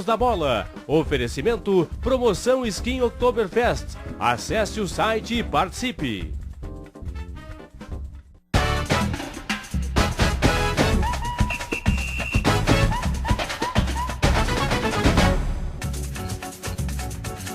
Da bola. Oferecimento, promoção Skin Oktoberfest. Acesse o site e participe.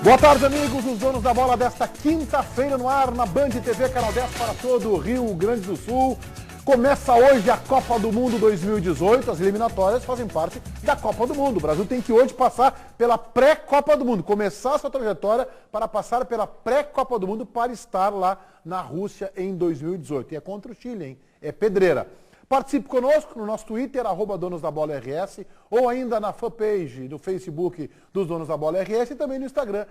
Boa tarde, amigos, os donos da bola desta quinta-feira no ar na Band TV, canal 10 para todo o Rio Grande do Sul. Começa hoje a Copa do Mundo 2018, as eliminatórias fazem parte da Copa do Mundo. O Brasil tem que hoje passar pela pré-Copa do Mundo, começar a sua trajetória para passar pela pré-Copa do Mundo para estar lá na Rússia em 2018. E é contra o Chile, hein? É pedreira. Participe conosco no nosso Twitter, @DonosDaBolaRS, ou ainda na fanpage do Facebook dos Donos da Bola RS e também no Instagram,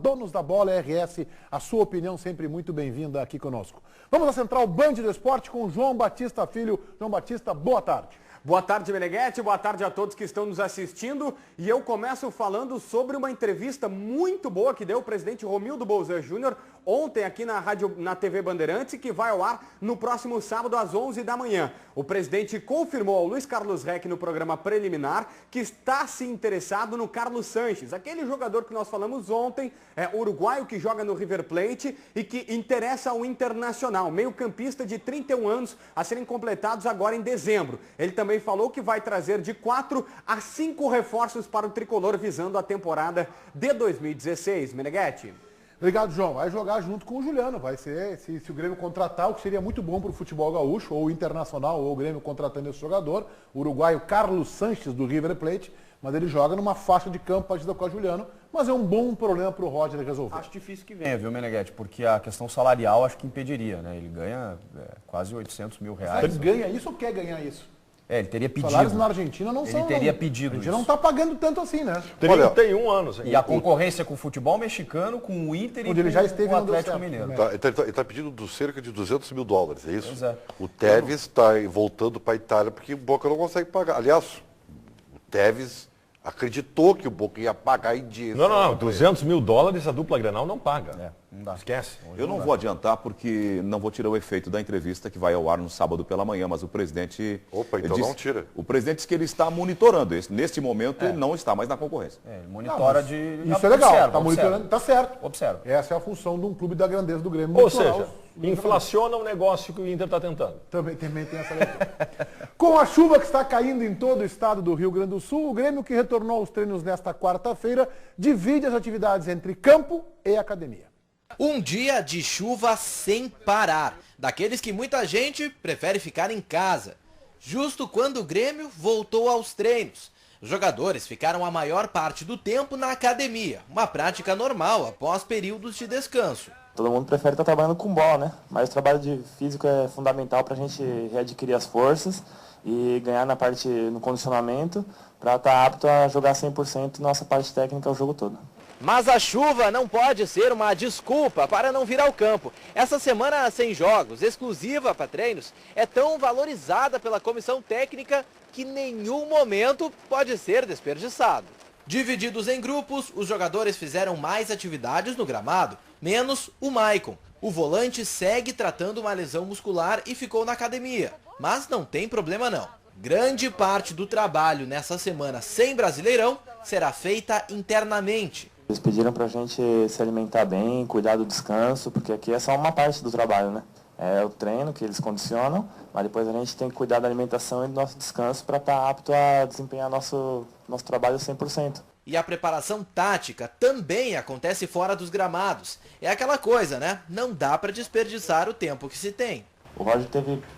@DonosDaBolaRS. A sua opinião sempre muito bem-vinda aqui conosco. Vamos à Central Band do Esporte com João Batista Filho. João Batista, boa tarde. Boa tarde, Meneghetti, boa tarde a todos que estão nos assistindo. E eu começo falando sobre uma entrevista muito boa que deu o presidente Romildo Bolzan Júnior ontem aqui na TV Bandeirantes, que vai ao ar no próximo sábado às 11 da manhã. O presidente confirmou ao Luiz Carlos Reck no programa preliminar que está se interessado no Carlos Sanches, aquele jogador que nós falamos ontem, uruguaio que joga no River Plate e que interessa ao Internacional, meio-campista de 31 anos a serem completados agora em dezembro. Ele também falou que vai trazer de 4 a 5 reforços para o tricolor visando a temporada de 2016. Meneghetti. Obrigado, João. Vai jogar junto com o Juliano. Vai ser, se o Grêmio contratar, o que seria muito bom para o futebol gaúcho, ou o Internacional, ou o Grêmio contratando esse jogador, o uruguaio Carlos Sanches, do River Plate, mas ele joga numa faixa de campo parecida com a Juliano, mas é um bom problema para o Roger resolver. Acho difícil que venha, viu, Meneghetti? Porque a questão salarial acho que impediria, né? Ele ganha quase 800 mil reais. Ele ganha isso ou quer ganhar isso? Ele teria pedido. Os salários na Argentina não são... Ele teria pedido. A gente não está pagando tanto assim, né? 31 anos. E a concorrência com o futebol mexicano, com o Inter onde e ele já esteve com o Atlético Mineiro. Ele está pedindo cerca de 200 mil dólares, é isso? Pois é. O Tevez está voltando para a Itália porque o Boca não consegue pagar. Aliás, o Tevez acreditou que o Boca ia pagar em dia. Não, 200 mil dólares a dupla Grenal não paga. Não dá. Esquece. Eu não vou adiantar porque não vou tirar o efeito da entrevista que vai ao ar no sábado pela manhã, mas o presidente... Opa, então não tira. O presidente disse que ele está monitorando. Neste momento ele não está mais na concorrência. Ele monitora de... Isso é legal, está monitorando, está certo. Observa. Essa é a função de um clube da grandeza do Grêmio. Ou seja, inflaciona o negócio que o Inter está tentando. Também tem essa leitura. Com a chuva que está caindo em todo o estado do Rio Grande do Sul, o Grêmio, que retornou aos treinos nesta quarta-feira, divide as atividades entre campo e academia. Um dia de chuva sem parar, daqueles que muita gente prefere ficar em casa. Justo quando o Grêmio voltou aos treinos. Os jogadores ficaram a maior parte do tempo na academia, uma prática normal após períodos de descanso. Todo mundo prefere estar trabalhando com bola, né? Mas o trabalho de físico é fundamental para a gente readquirir as forças e ganhar no condicionamento para estar apto a jogar 100% nossa parte técnica o jogo todo. Mas a chuva não pode ser uma desculpa para não vir ao campo. Essa semana sem jogos, exclusiva para treinos, é tão valorizada pela comissão técnica que nenhum momento pode ser desperdiçado. Divididos em grupos, os jogadores fizeram mais atividades no gramado, menos o Maicon. O volante segue tratando uma lesão muscular e ficou na academia, mas não tem problema não. Grande parte do trabalho nessa semana sem Brasileirão será feita internamente. Eles pediram pra gente se alimentar bem, cuidar do descanso, porque aqui é só uma parte do trabalho, né? É o treino que eles condicionam, mas depois a gente tem que cuidar da alimentação e do nosso descanso para estar apto a desempenhar nosso trabalho 100%. E a preparação tática também acontece fora dos gramados. É aquela coisa, né? Não dá para desperdiçar o tempo que se tem. O Roger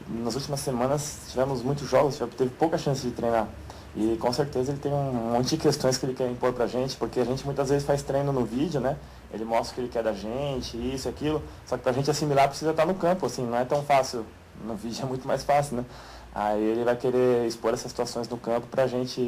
nas últimas semanas, tivemos muitos jogos, teve pouca chance de treinar. E com certeza ele tem um monte de questões que ele quer impor pra gente, porque a gente muitas vezes faz treino no vídeo, né? Ele mostra o que ele quer da gente, isso e aquilo, só que pra gente assimilar precisa estar no campo, assim, não é tão fácil. No vídeo é muito mais fácil, né? Aí ele vai querer expor essas situações no campo pra gente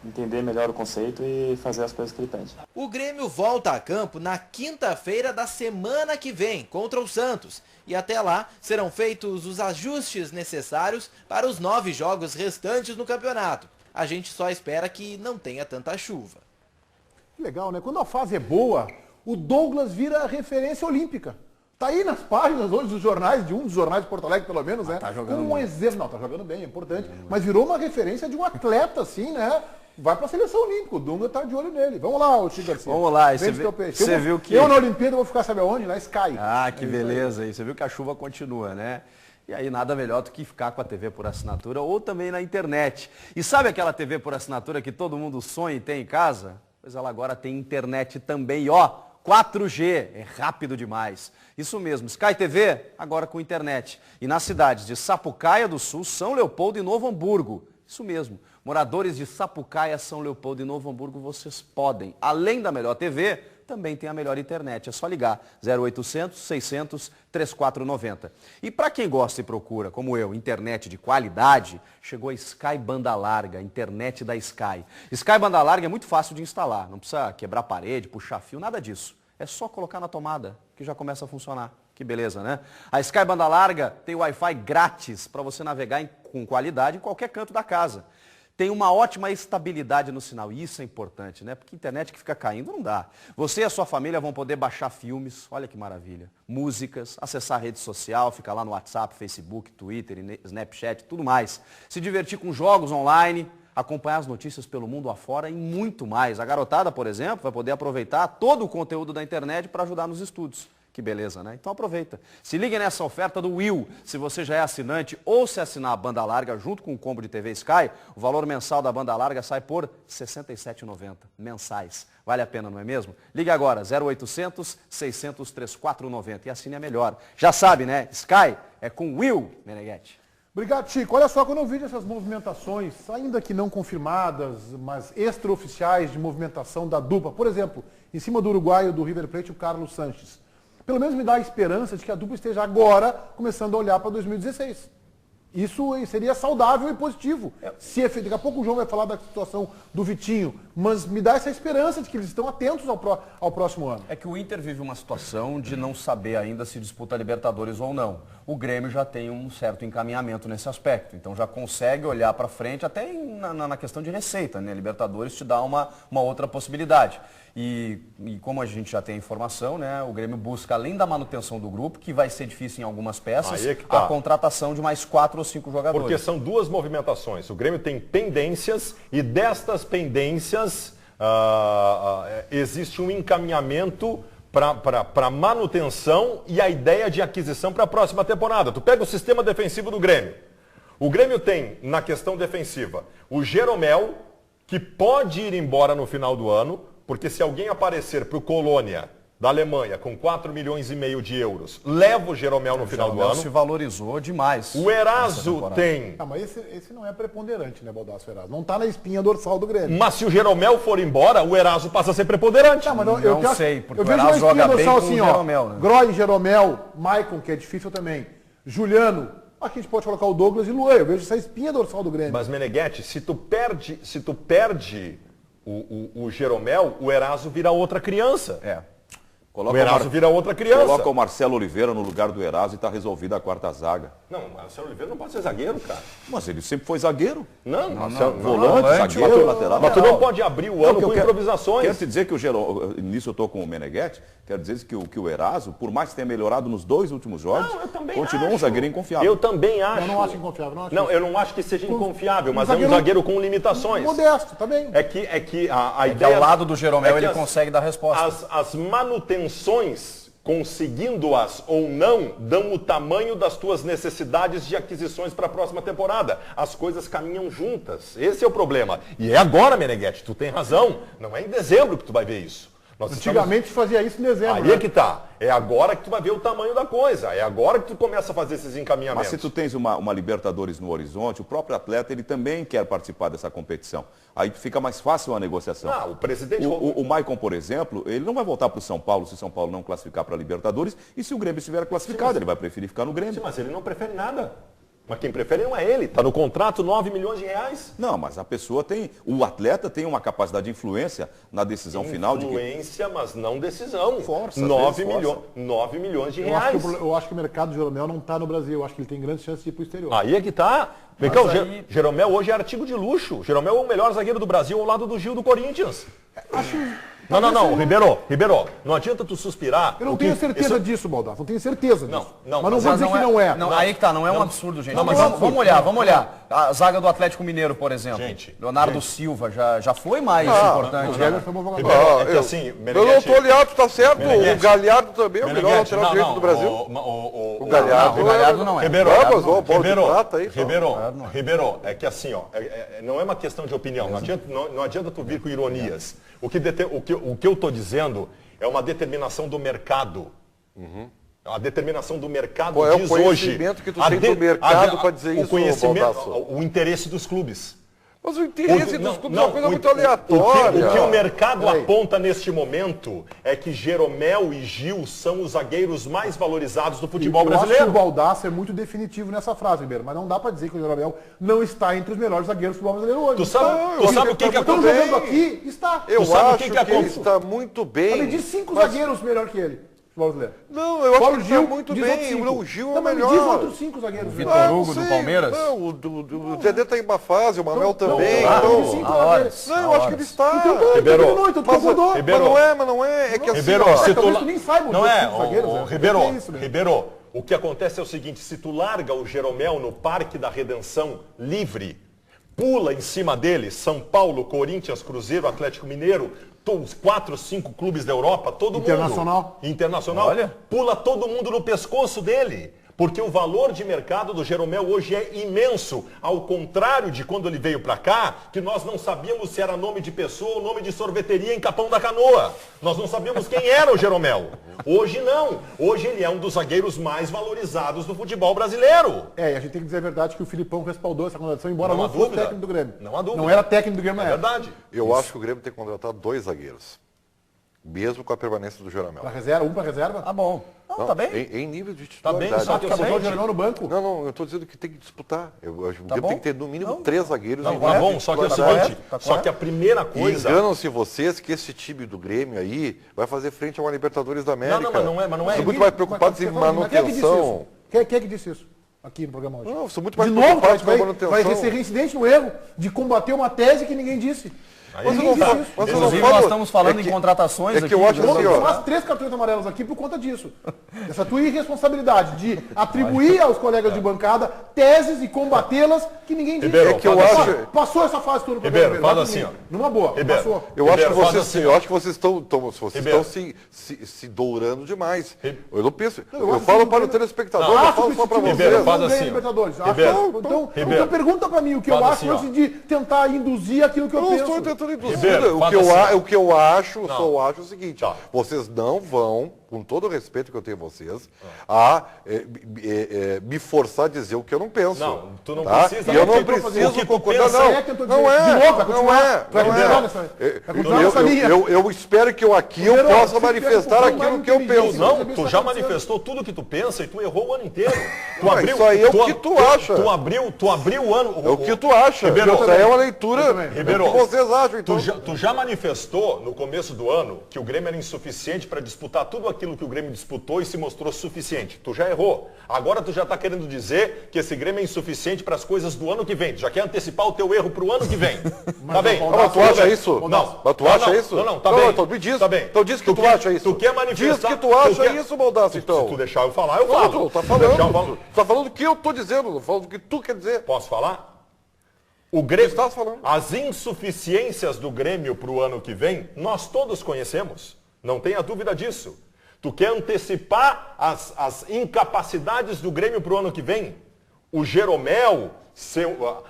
entender melhor o conceito e fazer as coisas que ele pede. O Grêmio volta a campo na quinta-feira da semana que vem, contra o Santos. E até lá serão feitos os ajustes necessários para os 9 jogos restantes no campeonato. A gente só espera que não tenha tanta chuva. Legal, né? Quando a fase é boa, o Douglas vira referência olímpica. Tá aí nas páginas hoje dos jornais, de um dos jornais de Porto Alegre, pelo menos, né? Tá jogando como um exemplo. Não, tá jogando bem, é importante. Mas virou uma referência de um atleta, assim, né? vai para a seleção olímpica. O Dunga tá de olho nele. Vamos lá, o Chico Garcia. Vamos lá. Você viu que... Eu na Olimpíada vou ficar, sabe aonde? Na Sky. Ah, que beleza. E você viu que a chuva continua, né? E aí nada melhor do que ficar com a TV por assinatura ou também na internet. E sabe aquela TV por assinatura que todo mundo sonha e tem em casa? Pois ela agora tem internet também, e ó, 4G, é rápido demais. Isso mesmo, Sky TV, agora com internet. E nas cidades de Sapucaia do Sul, São Leopoldo e Novo Hamburgo. Isso mesmo, moradores de Sapucaia, São Leopoldo e Novo Hamburgo, vocês podem, além da melhor TV, também tem a melhor internet. É só ligar 0800 600 3490. E para quem gosta e procura, como eu, internet de qualidade, chegou a Sky Banda Larga, a internet da Sky. Sky Banda Larga é muito fácil de instalar, não precisa quebrar parede, puxar fio, nada disso. É só colocar na tomada que já começa a funcionar. Que beleza, né? A Sky Banda Larga tem Wi-Fi grátis para você navegar com qualidade em qualquer canto da casa. Tem uma ótima estabilidade no sinal, e isso é importante, né? Porque internet que fica caindo não dá. Você e a sua família vão poder baixar filmes, olha que maravilha, músicas, acessar a rede social, ficar lá no WhatsApp, Facebook, Twitter, Snapchat, tudo mais. Se divertir com jogos online, acompanhar as notícias pelo mundo afora e muito mais. A garotada, por exemplo, vai poder aproveitar todo o conteúdo da internet para ajudar nos estudos. Que beleza, né? Então aproveita. Se ligue nessa oferta do Will. Se você já é assinante ou se assinar a banda larga junto com o combo de TV Sky, o valor mensal da banda larga sai por R$ 67,90 mensais. Vale a pena, não é mesmo? Ligue agora, 0800 600 3490 e assine a melhor. Já sabe, né? Sky é com Will, Meneghetti. Obrigado, Chico. Olha só, quando eu vi essas movimentações, ainda que não confirmadas, mas extraoficiais de movimentação da dupla, por exemplo, em cima do uruguaio do River Plate, o Carlos Sanches, pelo menos me dá a esperança de que a dupla esteja agora começando a olhar para 2016. Isso seria saudável e positivo. Se daqui a pouco o João vai falar da situação do Vitinho, mas me dá essa esperança de que eles estão atentos ao próximo ano. É que o Inter vive uma situação de não saber ainda se disputa a Libertadores ou não. O Grêmio já tem um certo encaminhamento nesse aspecto, então já consegue olhar para frente até na questão de receita, né? Libertadores te dá uma outra possibilidade. E como a gente já tem a informação, né, o Grêmio busca, além da manutenção do grupo, que vai ser difícil em algumas peças, a contratação de mais 4 ou 5 jogadores. Porque são duas movimentações. O Grêmio tem pendências e destas pendências existe um encaminhamento para manutenção e a ideia de aquisição para a próxima temporada. Tu pega o sistema defensivo do Grêmio. O Grêmio tem, na questão defensiva, o Jeromel, que pode ir embora no final do ano, porque se alguém aparecer para o Colônia da Alemanha com 4,5 milhões de euros, leva o Jeromel no final do ano. Se valorizou demais. O Eraso tem... Ah, mas esse não é preponderante, né, Baldasso, Eraso? Não está na espinha dorsal do Grêmio. Mas se o Jeromel for embora, o Eraso passa a ser preponderante. Não, mas não sei, porque eu o Eraso joga bem com assim, o Jeromel, né? Groy, Jeromel, Maicon, que é difícil também, Juliano, aqui a gente pode colocar o Douglas e Luan. Eu vejo essa espinha dorsal do Grêmio. Mas, Meneghetti, se tu perde o Jeromel, o Eraso vira outra criança. Coloca o Eraso vira outra criança. Coloca o Marcelo Oliveira no lugar do Eraso e está resolvida a quarta zaga. Não, o Marcelo Oliveira não pode ser zagueiro, cara. Mas ele sempre foi zagueiro. Não, volante, zagueiro, lateral. Mas tu não pode abrir o ano com improvisações. Quero te dizer que nisso eu estou com o Meneghetti, quero dizer que o Eraso, por mais que tenha melhorado nos 2 últimos jogos, continua um zagueiro inconfiável. Eu também acho. Eu não acho inconfiável. Eu não acho que seja inconfiável, mas é um zagueiro com limitações. Modesto, tá bem. É que a ideia... ao lado do Jeromel ele consegue dar resposta. As manutenções, conseguindo-as ou não, dão o tamanho das tuas necessidades de aquisições para a próxima temporada. As coisas caminham juntas. Esse é o problema. E é agora, Meneghetti, tu tem razão. Não é em dezembro que tu vai ver isso. Antigamente fazia isso em dezembro. Aí é que tá. É agora que tu vai ver o tamanho da coisa. É agora que tu começa a fazer esses encaminhamentos. Mas se tu tens uma Libertadores no horizonte, o próprio atleta ele também quer participar dessa competição. Aí fica mais fácil a negociação. O presidente... O Maicon, por exemplo, ele não vai voltar para o São Paulo se o São Paulo não classificar para a Libertadores. E se o Grêmio estiver classificado, ele vai preferir ficar no Grêmio. Sim, mas ele não prefere nada. Mas quem prefere não é ele. Está no contrato 9 milhões de reais. Não, mas a pessoa tem... O atleta tem uma capacidade de influência na decisão final. Influência, mas não decisão. Força. 9 milhões de reais. Eu acho que o mercado de Jeromel não está no Brasil. Eu acho que ele tem grandes chances de ir para o exterior. Aí é que tá. Jeromel hoje é artigo de luxo. Jeromel é o melhor zagueiro do Brasil ao lado do Gil do Corinthians. Não, Ribeiro, não adianta tu suspirar. Eu não tenho certeza disso, Baldasso, não tenho certeza disso. Não, mas não vou dizer que não é. Não, aí que tá, não é um absurdo, gente. Vamos olhar. A zaga do Atlético Mineiro, por exemplo. Leonardo Silva já foi mais importante. É que assim, eu não estou aliado, tá certo. O Galhardo também é o melhor lateral direito do Brasil. O Galhardo não é. Ribeiro, é que assim, ó, não é uma questão de opinião. Não adianta tu vir com ironias. O que eu estou dizendo é uma determinação do mercado. A determinação do mercado diz hoje. Qual é o conhecimento que tu tem do mercado para dizer isso, Baldasso? O interesse dos clubes. Mas o interesse dos clubes é uma coisa muito aleatória. O que o mercado aponta neste momento é que Jeromel e Gil são os zagueiros mais valorizados do futebol brasileiro. Eu acho que o Baldasso é muito definitivo nessa frase, Ribeiro, mas não dá para dizer que o Jeromel não está entre os melhores zagueiros do futebol brasileiro hoje. Tu sabe o que aconteceu? Estão jogando aqui, está. Eu acho que ele está muito bem. Além de 5 zagueiros melhor que ele. Não, eu acho que ele está muito bem. O Gil é o melhor. Diz outros 5 zagueiros. O Vitor Hugo do Palmeiras? Não, o Dedé está em uma fase, o Manuel também. Não, eu acho que ele está. Ribeiro, mas não é. É que assim, Ribeiro, talvez tu nem saiba não é, Ribeiro, o que acontece é o seguinte, se tu larga o Jeromel no Parque da Redenção livre, pula em cima dele, São Paulo, Corinthians, Cruzeiro, Atlético Mineiro, os 4, 5 clubes da Europa, todo mundo. Internacional. Olha. Pula todo mundo no pescoço dele. Porque o valor de mercado do Jeromel hoje é imenso. Ao contrário de quando ele veio para cá, que nós não sabíamos se era nome de pessoa ou nome de sorveteria em Capão da Canoa. Nós não sabíamos quem era o Jeromel. Hoje não. Hoje ele é um dos zagueiros mais valorizados do futebol brasileiro. E a gente tem que dizer a verdade que o Filipão respaldou essa contratação, embora não fosse técnico do Grêmio. Não há dúvida. Não era técnico do Grêmio na época. É verdade. Eu acho que o Grêmio tem que contratar 2 zagueiros. Mesmo com a permanência do Jeromel. Para reserva, um para reserva? Tá bom. Não, tá bem. Em nível de titularidade. Tá bem, só que botou o Jeromel no banco. Não, eu estou dizendo que tem que disputar. O Grêmio tem que ter no mínimo 3 zagueiros. Tá bom, só que é o seguinte, só que a primeira coisa... Enganam-se vocês que esse time do Grêmio aí vai fazer frente a uma Libertadores da América. Mas não é. São muito mais preocupados em manutenção. Quem é que disse isso aqui no programa hoje? Não, sou muito mais preocupados com a manutenção. Vai ser reincidente no erro de combater uma tese que ninguém disse. Inclusive, nós estamos falando em contratações aqui. É que eu acho assim, ó. 3 cartões amarelos aqui por conta disso. Essa tua irresponsabilidade de atribuir aos colegas de bancada teses e combatê-las que ninguém disse. Ribeiro, que eu acho... Passou essa fase toda. Ribeiro, faz assim, ó. Numa boa, passou. Eu acho que vocês estão se dourando demais. Eu não penso. Eu falo para o telespectador, eu falo só para vocês. Faz assim, então pergunta para mim o que eu acho antes de tentar induzir aquilo que eu penso. Não estou tentando induzir. O que eu acho, só acho o seguinte. Vocês não vão, com todo o respeito que eu tenho a vocês, a me forçar a dizer o que eu não penso. Não, tu não precisa. Eu não preciso concordar, não. Eu espero que eu possa manifestar aquilo que eu penso. Não, tu já manifestou tudo que tu pensa e tu errou o ano inteiro. Isso aí é o que tu acha. Tu abriu o ano... É o que tu acha. Isso aí é uma leitura do que vocês acham. Tu já manifestou no começo do ano que o Grêmio era insuficiente para disputar tudo aquilo que o Grêmio disputou e se mostrou suficiente. Tu já errou. Agora tu já está querendo dizer que esse Grêmio é insuficiente para as coisas do ano que vem. Tu já quer antecipar o teu erro para o ano que vem. Tá bem? Mas tu acha isso? Não. Mas tu acha isso? Não, tá bem. Então me diz. Tá bem. Então diz que tu acha isso. Tu quer manifestar. Diz que tu acha isso, Baldasso, então. Se tu deixar eu falar, eu falo. Tu tá falando. Tu tá falando o que eu tô dizendo, não falando o que tu quer dizer. Posso falar? O Grêmio, as insuficiências do Grêmio para o ano que vem, nós todos conhecemos. Não tenha dúvida disso. Tu quer antecipar as incapacidades do Grêmio para o ano que vem? O Jeromel,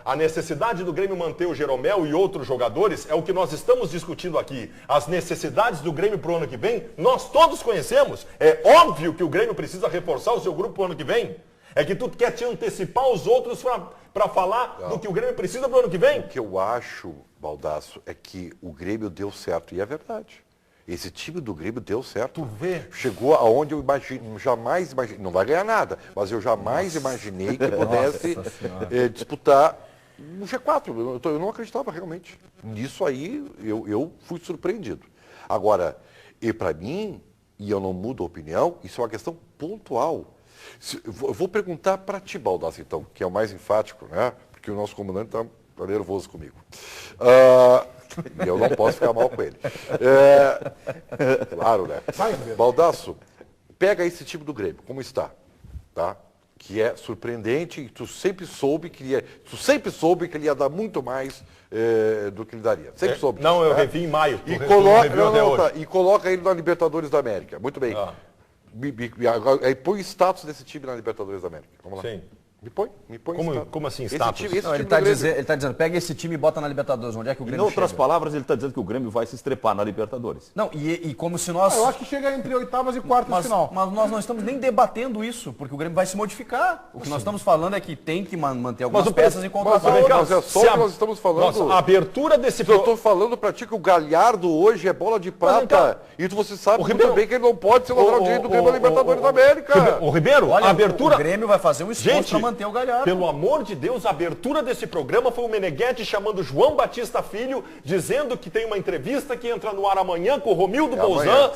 a necessidade do Grêmio manter o Jeromel e outros jogadores é o que nós estamos discutindo aqui. As necessidades do Grêmio para o ano que vem, nós todos conhecemos. É óbvio que o Grêmio precisa reforçar o seu grupo para o ano que vem. É que tu quer te antecipar os outros para falar do que o Grêmio precisa para o ano que vem? O que eu acho, Baldasso, é que o Grêmio deu certo. E é verdade. Esse time do Grêmio deu certo. Tu vê. Chegou aonde eu jamais imaginei. Não vai ganhar nada, mas eu jamais imaginei que pudesse disputar um G4. Eu não acreditava realmente. Nisso aí eu fui surpreendido. Agora, e para mim, e eu não mudo a opinião, isso é uma questão pontual. Eu vou perguntar para ti, Baldasso, então, que é o mais enfático, né? Porque o nosso comandante está nervoso comigo. E eu não posso ficar mal com ele. Claro, né? Baldasso, pega esse time do Grêmio, como está, tá? que é surpreendente e tu sempre soube que ele ia dar muito mais do que ele daria. Sempre soube. Não, eu né? revi em maio. E coloca ele na Libertadores da América. Muito bem. Aí põe o status desse time na Libertadores da América. Vamos lá. Sim. Me põe Como assim status? Ele está dizendo, pega esse time e bota na Libertadores. Onde é que o Grêmio Em outras chega? palavras, ele está dizendo que o Grêmio vai se estrepar na Libertadores. Não, e como se nós... Eu acho que chega entre oitavas e quartas de final. Mas nós não estamos nem debatendo isso, porque o Grêmio vai se modificar. O que nós estamos falando é que tem que manter algumas peças e contratar outras. Mas é só o que nós estamos falando. Nossa, a abertura desse... Eu estou falando para ti que o Galhardo hoje é bola de prata. E você sabe muito bem que ele não pode ser o lateral direito do Grêmio na Libertadores da América. O Ribeiro, Olha, a abertura... o Grêmio vai fazer um esforço para manter o Galhardo. Pelo amor de Deus, a abertura desse programa foi o Meneghetti chamando João Batista Filho, dizendo que tem uma entrevista que entra no ar amanhã com o Romildo Bolzan,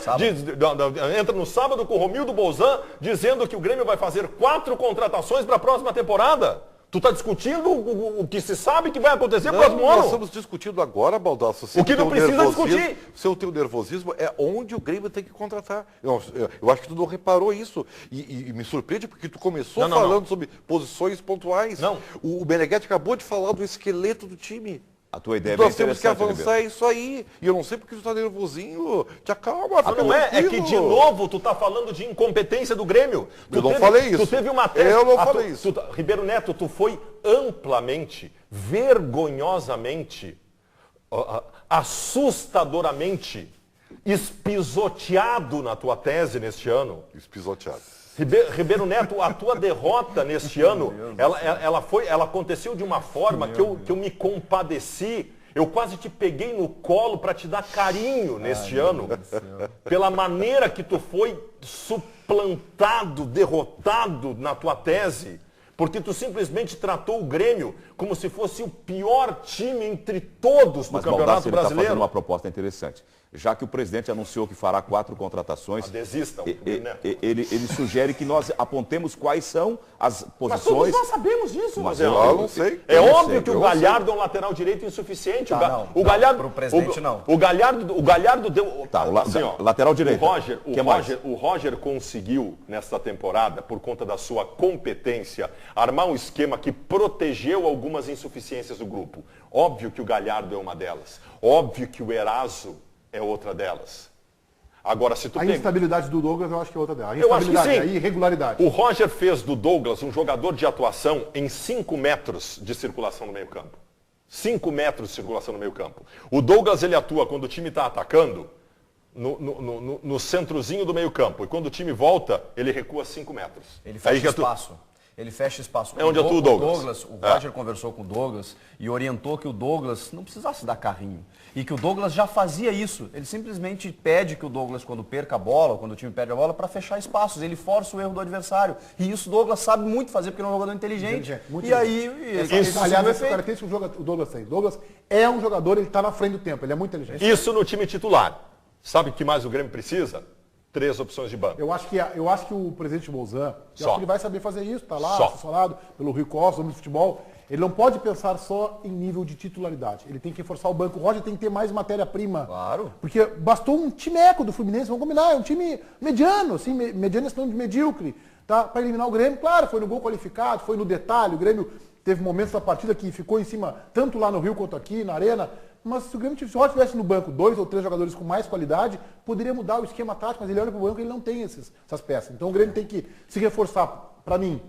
entra no sábado com o Romildo Bolzan, dizendo que o Grêmio vai fazer 4 contratações para a próxima temporada. Tu está discutindo o que se sabe que vai acontecer no próximo ano? Nós estamos discutindo agora, Baldasso. O que não precisa discutir. Seu teu nervosismo é onde o Grêmio tem que contratar. Eu acho que tu não reparou isso. E me surpreende porque tu começou falando sobre posições pontuais. Não. O Meneghetti acabou de falar do esqueleto do time. A tua ideia é bem Nós temos que interessante, avançar Ribeiro. isso aí. E eu não sei porque tu tá nervosinho. Te acalma, fica Não é tranquilo. que de novo tu tá falando de incompetência do Grêmio. Falei isso. Tu teve uma tese. Eu não falei isso. Ribeiro Neto, tu foi amplamente, vergonhosamente, assustadoramente espisoteado na tua tese neste ano. Espisoteado. Ribeiro Neto, a tua derrota neste ano, ela aconteceu de uma forma que eu me compadeci. Eu quase te peguei no colo para te dar carinho neste ano. Pela maneira que tu foi suplantado, derrotado na tua tese. Porque tu simplesmente tratou o Grêmio como se fosse o pior time entre todos no Campeonato Baldassi, ele Brasileiro. está fazendo uma proposta interessante. Já que o presidente anunciou que fará 4 contratações, Desistam. ele sugere que nós apontemos quais são as Mas todos posições. nós sabemos disso, Mas Marcelo. eu não sei. É Eu não óbvio sei, que eu o não Galhardo é um lateral direito insuficiente. O Galhardo, pro presidente não. O Galhardo deu... Tá, assim, ó, lateral direito. O Roger conseguiu, nesta temporada, por conta da sua competência, armar um esquema que protegeu algumas insuficiências do grupo. Óbvio que o Galhardo é uma delas. Óbvio que o Eraso é outra delas. Agora, se tu A instabilidade do Douglas eu acho que é outra delas. A Eu acho que instabilidade, sim. a irregularidade. O Roger fez do Douglas um jogador de atuação em 5 metros de circulação no meio campo. 5 metros de circulação no meio campo. O Douglas, ele atua quando o time está atacando no centrozinho do meio campo. E quando o time volta, ele recua 5 metros. Ele fecha espaço. Ele fecha espaço. É onde atua o Douglas. O Roger conversou com o Douglas e orientou que o Douglas não precisasse dar carrinho. E que o Douglas já fazia isso. Ele simplesmente pede que o Douglas, quando perca a bola, ou quando o time perde a bola, para fechar espaços. Ele força o erro do adversário. E isso o Douglas sabe muito fazer, porque ele é um jogador inteligente. Muito e aí... Aliás, essa característica que o Douglas tem. O Douglas é um jogador, ele está na frente do tempo. Ele é muito inteligente. Isso no time titular. Sabe o que mais o Grêmio precisa? 3 opções de banco. Eu acho que o presidente Bolzan, ele vai saber fazer isso, está lá, assessorado pelo Rui Costa, homem de futebol. Ele não pode pensar só em nível de titularidade. Ele tem que reforçar o banco. O Roger tem que ter mais matéria-prima. Claro. Porque bastou um timeco do Fluminense, vamos combinar, é um time mediano, assim, mediano em de medíocre, tá? Para eliminar o Grêmio. Claro, foi no gol qualificado, foi no detalhe. O Grêmio teve momentos da partida que ficou em cima, tanto lá no Rio quanto aqui, na Arena. Mas se o Grêmio tivesse no banco 2 ou 3 jogadores com mais qualidade, poderia mudar o esquema tático, mas ele olha para o banco e ele não tem essas peças. Então o Grêmio tem que se reforçar, para mim,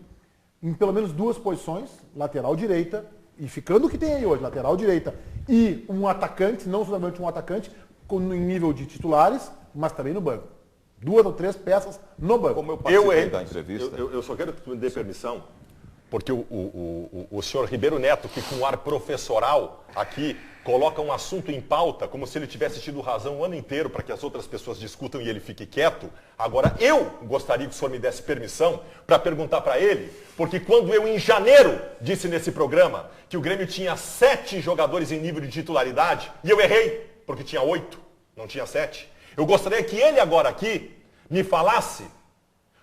em pelo menos 2 posições, lateral direita, e ficando o que tem aí hoje, lateral direita, e um atacante, não somente um atacante, em nível de titulares, mas também no banco. 2 ou 3 peças no banco. Como eu participei da entrevista. Eu só quero que tu me dê permissão, porque o senhor Ribeiro Neto, que com ar professoral aqui, coloca um assunto em pauta como se ele tivesse tido razão o ano inteiro para que as outras pessoas discutam e ele fique quieto. Agora eu gostaria que o senhor me desse permissão para perguntar para ele, porque quando eu em janeiro disse nesse programa que o Grêmio tinha 7 jogadores em nível de titularidade, e eu errei, porque tinha 8, não tinha 7. Eu gostaria que ele agora aqui me falasse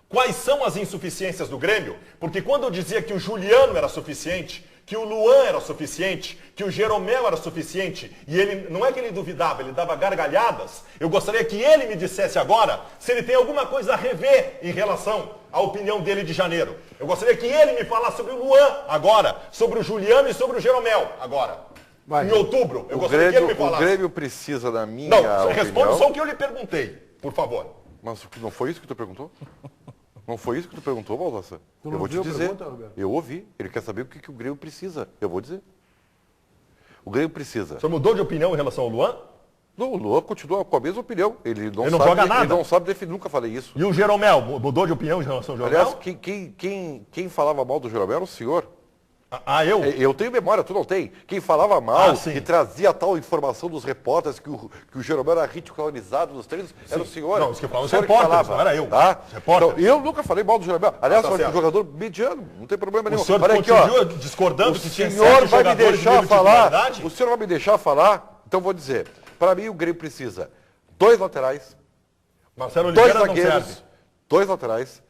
quais são as insuficiências do Grêmio, porque quando eu dizia que o Juliano era suficiente, que o Luan era suficiente, que o Jeromel era suficiente, e ele, não é que ele duvidava, ele dava gargalhadas, eu gostaria que ele me dissesse agora se ele tem alguma coisa a rever em relação à opinião dele de janeiro. Eu gostaria que ele me falasse sobre o Luan agora, sobre o Juliano e sobre o Jeromel agora. Em outubro, eu gostaria que ele me falasse. O Grêmio precisa, na minha opinião... Não, responda só o que eu lhe perguntei, por favor. Mas não foi isso que tu perguntou? Não foi isso que tu perguntou, Baldassar? Eu vou te dizer. Eu ouvi. Ele quer saber o que o Grêmio precisa. Eu vou dizer. O Grêmio precisa. O senhor mudou de opinião em relação ao Luan? Não, o Luan continua com a mesma opinião. Ele não joga nada. Ele não sabe definir, nunca falei isso. E o Jeromel, mudou de opinião em relação ao Jeromel? Aliás, quem falava mal do Jeromel era o senhor. Eu? Eu tenho memória, tu não tem. Quem falava mal e trazia tal informação dos repórteres que o Jeromel era ridicularizado nos treinos, era o senhor. Não, os que falavam os repórteres, não era eu. Tá? Então, eu nunca falei mal do Jeromel. Aliás, eu acho um jogador mediano, não tem problema nenhum. O senhor continua discordando que tinha 7 jogadores de titularidade? O senhor vai me deixar falar? Então vou dizer. Para mim, o Grêmio precisa 2 laterais, Marcelo Oliveira 2 zagueiros, 2 laterais,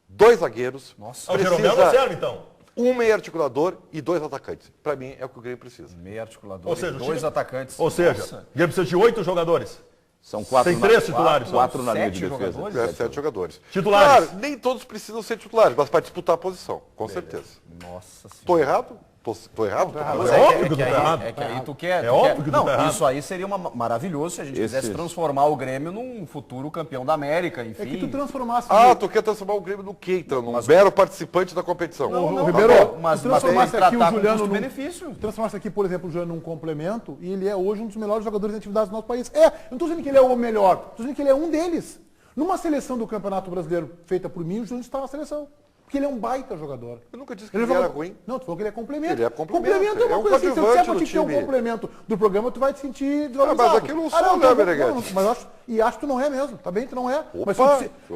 2 zagueiros. Nossa, o Jeromel não serve, então? Um meio articulador e 2 atacantes. Para mim, é o que o Grêmio precisa. Meio articulador e 2 atacantes. Ou seja, o Grêmio precisa de 8 jogadores. São 4 Tem 3 titulares. 4 na linha de defesa. 7 jogadores. Titulares. Claro, nem todos precisam ser titulares, mas para disputar a posição, com certeza. Nossa Senhora. Estou errado? Estou errado? Mas é óbvio que tu tá errado. É que aí tu quer. É óbvio que tu tá errado. Isso aí seria maravilhoso se a gente quisesse transformar o Grêmio num futuro campeão da América, enfim. É que tu transformasse... tu quer transformar o Grêmio no quê, então? Num mero participante da competição. Não, Ribeiro, mas transformasse aqui o Juliano benefício. Transformasse aqui, por exemplo, o Juliano num complemento e ele é hoje um dos melhores jogadores em atividades do nosso país. Eu não estou dizendo que ele é o melhor, estou dizendo que ele é um deles. Numa seleção do Campeonato Brasileiro feita por mim, o Juliano está na seleção. Porque ele é um baita jogador. Eu nunca disse que ele era ruim. Não, tu falou que ele é complemento. Ele é complemento. Complemento é uma coisa assim. Se você é pra ter um complemento do programa, tu vai te sentir desvalorizado. Mas aquilo não sou, né, Meneghete? Mas acho que tu não é mesmo. Tá bem, tu não é.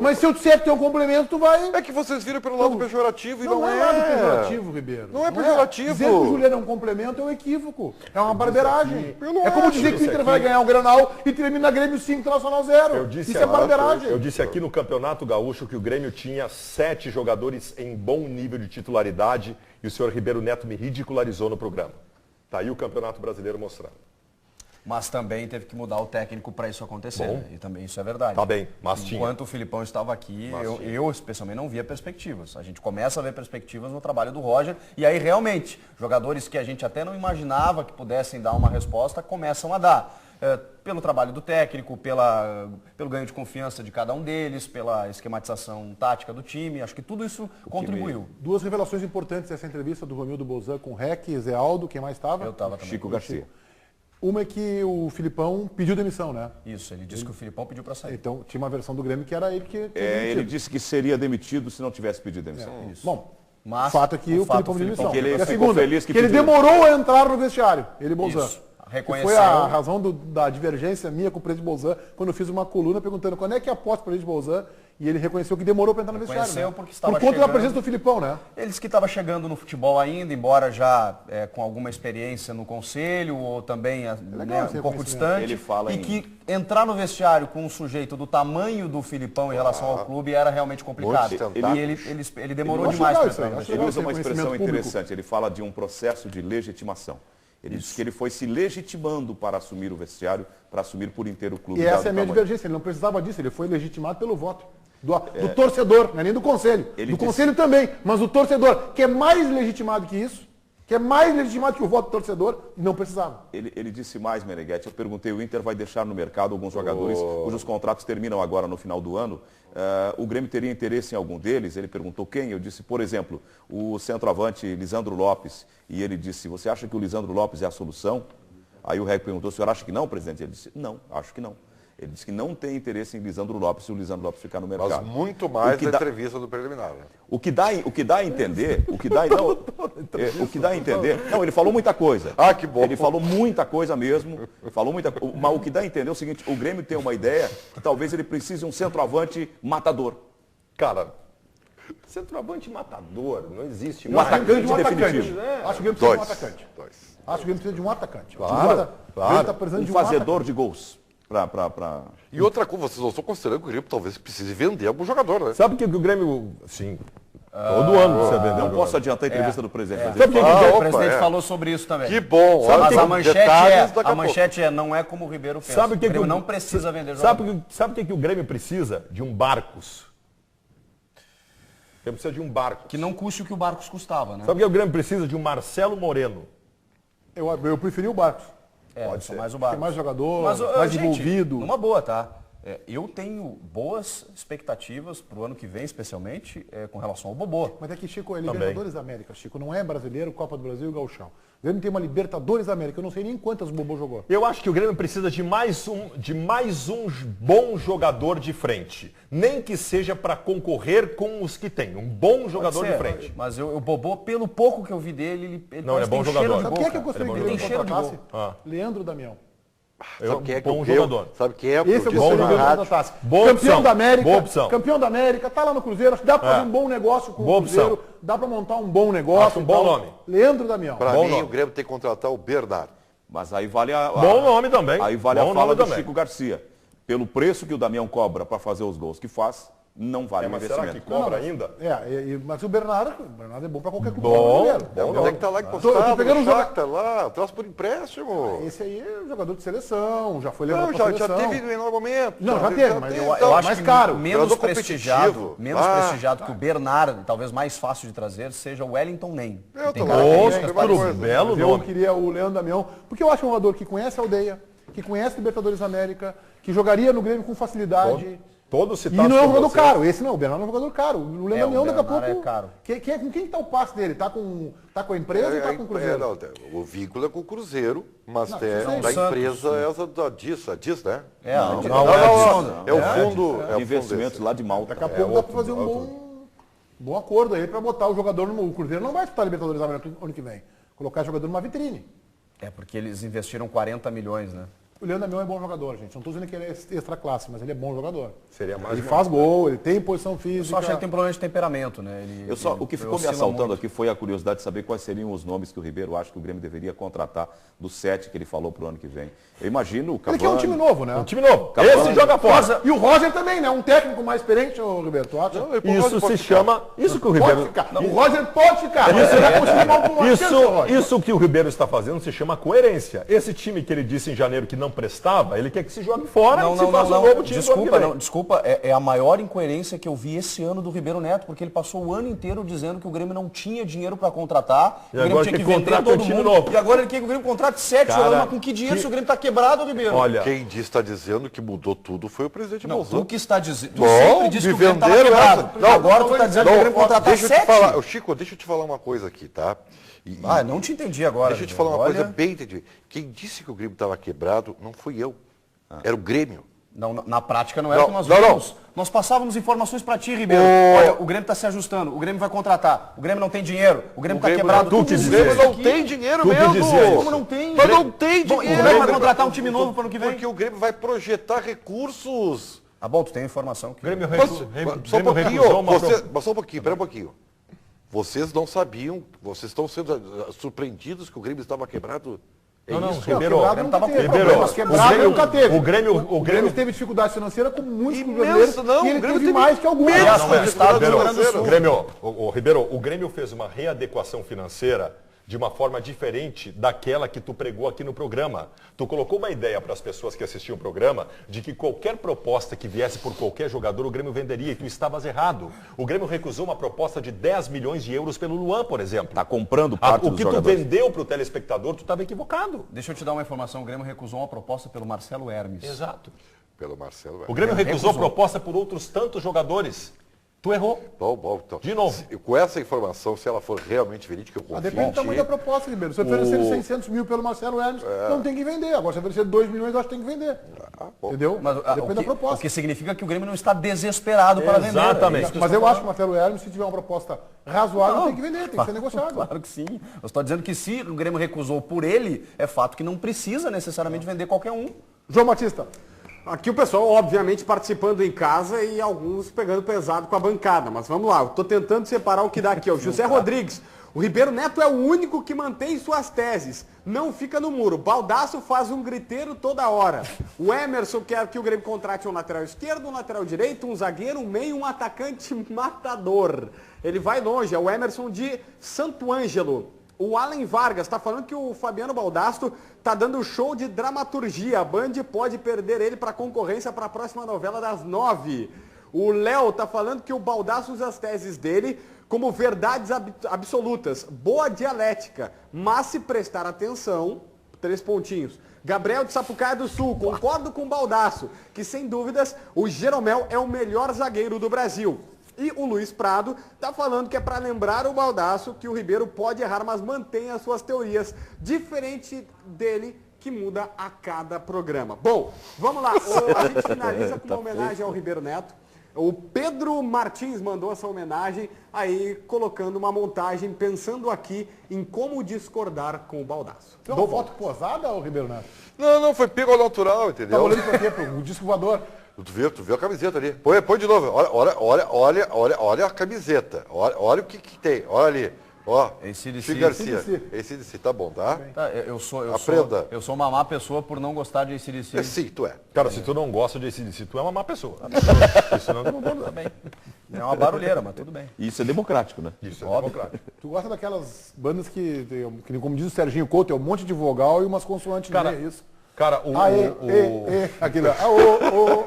Mas se eu disser que tem um complemento, tu vai... É que vocês viram pelo lado pejorativo e não é. Não é lado pejorativo, Ribeiro. Não é pejorativo. Dizer que o Juliano é um complemento é um equívoco. É uma barbeiragem. É como dizer que o Inter vai ganhar o Grenal e termina Grêmio 5, Internacional 0. Isso é barbeiragem. Eu disse aqui no Campeonato Gaúcho que o Grêmio tinha 7 jogadores em bom nível de titularidade e o senhor Ribeiro Neto me ridicularizou no programa. Tá aí o Campeonato Brasileiro mostrando. Mas também teve que mudar o técnico para isso acontecer, né? E também isso é verdade. Tá bem, mas Enquanto o Filipão estava aqui, eu especialmente não via perspectivas. A gente começa a ver perspectivas no trabalho do Roger e aí realmente, jogadores que a gente até não imaginava que pudessem dar uma resposta, começam a dar. Pelo trabalho do técnico, pelo ganho de confiança de cada um deles, pela esquematização tática do time, acho que tudo isso contribuiu. 2 revelações importantes dessa entrevista do Romildo Bolzan com o Rec, Zé Aldo, quem mais estava? Eu estava também. Chico Garcia. Uma é que o Filipão pediu demissão, né? Isso, ele disse que o Filipão pediu para sair. Então tinha uma versão do Grêmio que era ele que ele disse que seria demitido se não tivesse pedido demissão. Isso. Bom, mas o fato é que o Filipão pediu demissão. Que ele e a segunda, feliz que ele demorou a entrar no vestiário, ele Bolzan. Reconheceu. Foi a razão da divergência minha com o presidente Bolzan, quando eu fiz uma coluna perguntando quando é que aposta o presidente Bolzan, e ele reconheceu que demorou para entrar no vestiário. Né? Por conta da presença do Filipão, né? Ele disse que estava chegando no futebol ainda, embora já com alguma experiência no conselho, ou também um pouco distante. Ele fala que entrar no vestiário com um sujeito do tamanho do Filipão em relação ao clube era realmente complicado. E ele demorou demais para entrar no vestiário. Ele usa uma expressão interessante, ele fala de um processo de legitimação. Ele disse que ele foi se legitimando para assumir o vestiário, para assumir por inteiro o clube. E essa é a minha divergência, ele não precisava disso, ele foi legitimado pelo voto. Do torcedor, não é nem do conselho. Conselho também, mas o torcedor, que é mais legitimado que isso, que é mais legitimado que o voto do torcedor, não precisava. Ele disse mais, Meneghete, eu perguntei, o Inter vai deixar no mercado alguns jogadores cujos contratos terminam agora no final do ano. O Grêmio teria interesse em algum deles? Ele perguntou quem? Eu disse, por exemplo, o centroavante Lisandro Lopes. E ele disse, você acha que o Lisandro Lopes é a solução? Aí o Reg perguntou, o senhor acha que não, presidente? Ele disse, não, acho que não. Ele disse que não tem interesse em Lisandro Lopes se o Lisandro Lopes ficar no mercado. Mas muito mais na entrevista do preliminar. Né? O que dá a entender, não, ele falou muita coisa. Que bom. Ele falou muita coisa mesmo, mas o que dá a entender é o seguinte, o Grêmio tem uma ideia que talvez ele precise de um centroavante matador. Cara, centroavante matador, não existe. Um atacante definitivo. Acho que o Grêmio precisa de um atacante. Acho que o Grêmio precisa de um atacante. Claro. Tá precisando de um fazedor de gols. E outra coisa, vocês não estão considerando que o Grêmio talvez precise vender algum jogador, né? Sabe que o Grêmio, sim, Todo ano você vendeu. Não posso adiantar a entrevista do presidente. Mas Sabe ele o que fala- o presidente falou sobre isso também? Que bom. Mas olha, a manchete detalhes daqui a a manchete não é como o Ribeiro pensa. Sabe o que o Grêmio que o- não precisa vender jogador. Sabe o que o Grêmio precisa? De um Barcos. O Grêmio precisa de um Barcos. Que não custe o que o Barcos custava, né? Sabe o que o Grêmio precisa? De um Marcelo Moreno. Eu preferi o Barcos. Pode ser mais o Tem Barcos. mais jogador, Mas, mais gente, envolvido. numa boa, tá? Eu tenho boas expectativas pro ano que vem, especialmente, com relação ao Bobô. Mas é que, Chico, é Libertadores da América, Chico. Não é brasileiro, Copa do Brasil e Gauchão. O Grêmio tem uma Libertadores da América. Eu não sei nem quantas o Bobô jogou. Eu acho que o Grêmio precisa de mais um bom jogador de frente. Nem que seja para concorrer com os que tem. Um bom jogador de frente. Mas o Bobô, pelo pouco que eu vi dele, ele Não, ele é bom tem cheiro jogador. de Sabe gol, quem é que eu cara. gostaria Ele é de bom ver no jogador. contratasse? Leandro Damião. Sabe quem é que bom eu jogador. Sabe quem é? Esse eu Porque gostaria de na ver no rádio- contratasse. Boa Campeão opção, da América. boa opção. Campeão da América, tá lá no Cruzeiro. Acho que dá pra fazer um bom negócio com Boa o Cruzeiro. opção. Dá pra montar um bom negócio. Acho um e bom tal. nome. Leandro Damião. Pra Bom mim, nome. o Grêmio tem que contratar o Bernardo. Mas aí vale a... Bom nome também. Aí vale Bom a fala nome do também. Chico Garcia. Pelo preço que o Damião cobra para fazer os gols que faz, não vale o Mas será que investimento. cobra ainda? Mas o Bernardo é bom pra qualquer clube Bom. brasileiro. Onde é que tá lá eu tô encostado? pegando No um joga- Shakhtar lá, traz por empréstimo. Esse aí é jogador de seleção, já foi levado Não, pra já seleção. teve no menor momento. Não, já teve, mas teve, eu então, acho mais caro. Menos Jogador prestigiado, competitivo. que o Bernardo, talvez mais fácil de trazer, seja o Wellington Nem. Eu Tem tô características louco, parecidas. belo Mas eu nome. queria o Leandro Damião, porque eu acho um jogador que conhece a aldeia, que conhece Libertadores da América, que jogaria no Grêmio com facilidade. Todos E citados não é um por jogador você. caro. Esse não, o Bernardo é um jogador caro. O Leandro Damião daqui a Bernardo pouco. é caro. Com quem tá o passe dele? Tá com a empresa ou tá com o Cruzeiro? O vínculo é com o Cruzeiro, mas Não, é não, da Santos, empresa essa da DIS, né? Não, É o fundo. É o De investimentos fundo lá de Malta. Daqui a pouco dá pra fazer um bom acordo aí pra botar o jogador no. O Cruzeiro não vai disputar a Libertadores da América ano que vem. Colocar o jogador numa vitrine. É porque eles investiram 40 milhões, né? O Leandro Damião é bom jogador, gente. Não tô dizendo que ele é extra classe, mas ele é bom jogador. Seria mais Ele uma- faz gol, ele tem posição Eu física. só acho que ele tem problema de temperamento, né? O que ficou me oscila assaltando muito. aqui foi a curiosidade de saber quais seriam os nomes que o Ribeiro acha que o Grêmio deveria contratar dos 7 que ele falou pro ano que vem. Eu imagino o Ele Cavani... quer um time novo, né? Um time novo. Cavani. Esse joga fora. E o Roger também, né? Um técnico mais experiente, ô Ribeiro, tu acha? Isso se chama... Isso que o Pode Ribeiro... ficar. O Roger pode ficar. Você vai conseguir uma Isso que o Ribeiro está fazendo se chama coerência. Esse time que ele disse em janeiro que não prestava, ele quer que se jogue fora e que se faça um novo time do ano que vem. Desculpa, é a maior incoerência que eu vi esse ano do Ribeiro Neto, porque ele passou o ano inteiro dizendo que o Grêmio não tinha dinheiro para contratar, E o Grêmio agora tinha que que vender contrata todo um time mundo, novo. e agora ele quer que o Grêmio contrate 7 Cara, jogadores, mas com que dinheiro se o Grêmio tá quebrado, Ribeiro? Olha, Quem está dizendo que mudou tudo foi o presidente Não, Bolsonaro. tu que está dizendo, tu Bom, sempre disse que me o Grêmio estava venderam quebrado. essa. Não, Agora tu está dizendo que o Grêmio contratar deixa eu te 7. falar, Chico, deixa eu te falar uma coisa aqui, tá? Não te entendi agora. Deixa eu te falar uma Olha, coisa bem entendida. Quem disse que o Grêmio estava quebrado não fui eu. Era o Grêmio. Não, na prática não era o que nós Não, vimos. Nós passávamos informações para ti, Ribeiro. Olha, o Grêmio está se ajustando, o Grêmio vai contratar, o Grêmio não tem dinheiro, o Grêmio está quebrado. tu que O dizia Grêmio isso. não tem dinheiro Tu que mesmo. dizia isso. Como não tem? Mas não tem Bom, dinheiro. e como é que vai contratar um time novo para o ano que vem? Porque o Grêmio vai projetar recursos. Ah, bom, tu tem informação que... o Grêmio Só um pouquinho, recusou uma mas só um pouquinho, pera um pouquinho. Vocês não sabiam, vocês estão sendo surpreendidos que o Grêmio estava quebrado? É Não, isso? Ribeiro, Quebrado nunca teve. Ribeiro, Problemas, quebrado nunca teve. o Grêmio O Grêmio teve dificuldade financeira com muitos Imenso, brasileiros não, e ele o Grêmio teve teve mais que alguns. imenso Não, é. dificuldade Ribeiro, financeira. Ribeiro, o Grêmio fez uma readequação financeira de uma forma diferente daquela que tu pregou aqui no programa. Tu colocou uma ideia para as pessoas que assistiam o programa de que qualquer proposta que viesse por qualquer jogador, o Grêmio venderia, e tu estavas errado. O Grêmio recusou uma proposta de 10 milhões de euros pelo Luan, por exemplo. Está comprando parte O dos que tu jogadores. vendeu para o telespectador, tu estava equivocado. Deixa eu te dar uma informação, o Grêmio recusou uma proposta pelo Marcelo Hermes. Exato. Pelo Marcelo. O Grêmio recusou proposta por outros tantos jogadores. Tu errou. Bom, então. De novo. Com essa informação, se ela for realmente verídica, eu confio Depende em do tamanho da ti. proposta, Ribeiro. Se oferecer 600 mil pelo Marcelo Hermes, não tem que vender. Agora, se oferecer 2 milhões, eu acho que tem que vender. Bom. Entendeu? Mas Depende da o proposta. que significa que o Grêmio não está desesperado para vender. Exatamente. É isso que Mas estou eu acho falando. que o Marcelo Hermes, se tiver uma proposta razoável, tem que vender, tem que ser negociado. Claro que sim. Eu estou dizendo que se o Grêmio recusou por ele, é fato que não precisa necessariamente vender qualquer um. João Batista. Aqui o pessoal, obviamente, participando em casa e alguns pegando pesado com a bancada. Mas vamos lá, eu estou tentando separar o que dá aqui. Ó. José Rodrigues, O Ribeiro Neto é o único que mantém suas teses. Não fica no muro. Baldasso faz um griteiro toda hora. O Emerson quer que o Grêmio contrate um lateral esquerdo, um lateral direito, um zagueiro, um meio, um atacante matador. Ele vai longe. É o Emerson de Santo Ângelo. O Allen Vargas está falando que o Fabiano Baldasso está dando show de dramaturgia. A Band pode perder ele para concorrência para a próxima novela das 9. O Léo está falando que o Baldasso usa as teses dele como verdades absolutas. Boa dialética, mas se prestar atenção, 3 pontinhos. Gabriel de Sapucaia do Sul, concordo com o Baldasso, que sem dúvidas o Jeromel é o melhor zagueiro do Brasil. E o Luiz Prado está falando que é para lembrar o Baldasso que o Ribeiro pode errar, mas mantém as suas teorias, diferente dele, que muda a cada programa. Bom, vamos lá. A gente finaliza com uma homenagem ao Ribeiro Neto. O Pedro Martins mandou essa homenagem, aí colocando uma montagem, pensando aqui em como discordar com o Baldasso. Dou foto posada, ô Ribeiro Neto? Não, foi pego ao natural, entendeu? Tá olhando pra quê? Pro disco voador. Tu viu a camiseta ali. Põe de novo. Olha a camiseta. Olha o que tem. Olha ali. Ó, Chico Garcia. AC/DC, tá bom, tá? Eu sou uma má pessoa por não gostar de AC/DC. Sim, tu é. Cara, se tu não gosta de AC/DC, tu é uma má pessoa. Isso não tudo bem. É uma barulheira, mas tudo bem. Isso é democrático, né? Isso é democrático. Tu gosta daquelas bandas que, como diz o Serginho Couto, é um monte de vogal e umas consoantes no meio, é isso? Cara, aquilo.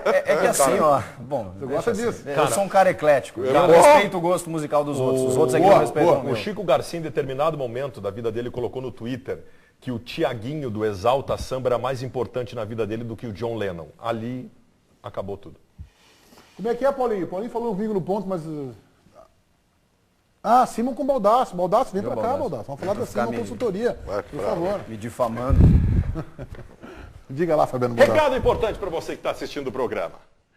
É que assim, ó. Bom, tu gosta disso? Eu sou um cara eclético. Eu respeito o gosto musical dos outros. Os outros aqui não respeitam o meu. O Chico Garcia, em determinado momento da vida dele, colocou no Twitter que o Tiaguinho do Exalta Samba era mais importante na vida dele do que o John Lennon. Ali acabou tudo. Como é que é, Paulinho? Paulinho falou comigo no ponto, mas... Simon com Baldasso. Baldasso, vem pra cá, Baldasso. Vamos falar da Simon Consultoria, por favor. Me difamando. Diga lá, Fabiano Baldasso. Recado importante para você que está assistindo o programa.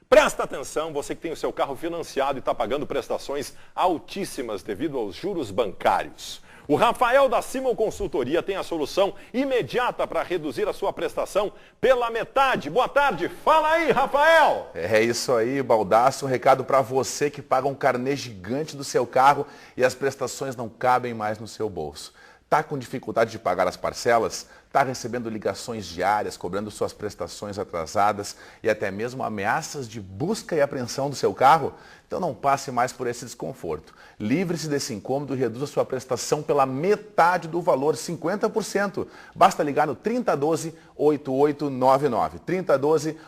Presta atenção, você que tem o seu carro financiado e está pagando prestações altíssimas devido aos juros bancários. O Rafael da Simon Consultoria tem a solução imediata para reduzir a sua prestação pela metade. Boa tarde, fala aí, Rafael! É isso aí, Baldasso. Um recado para você que paga um carnê gigante do seu carro e as prestações não cabem mais no seu bolso. Está com dificuldade de pagar as parcelas? Está recebendo ligações diárias, cobrando suas prestações atrasadas e até mesmo ameaças de busca e apreensão do seu carro? Então não passe mais por esse desconforto. Livre-se desse incômodo e reduza sua prestação pela metade do valor, 50%. Basta ligar no 3012-8899.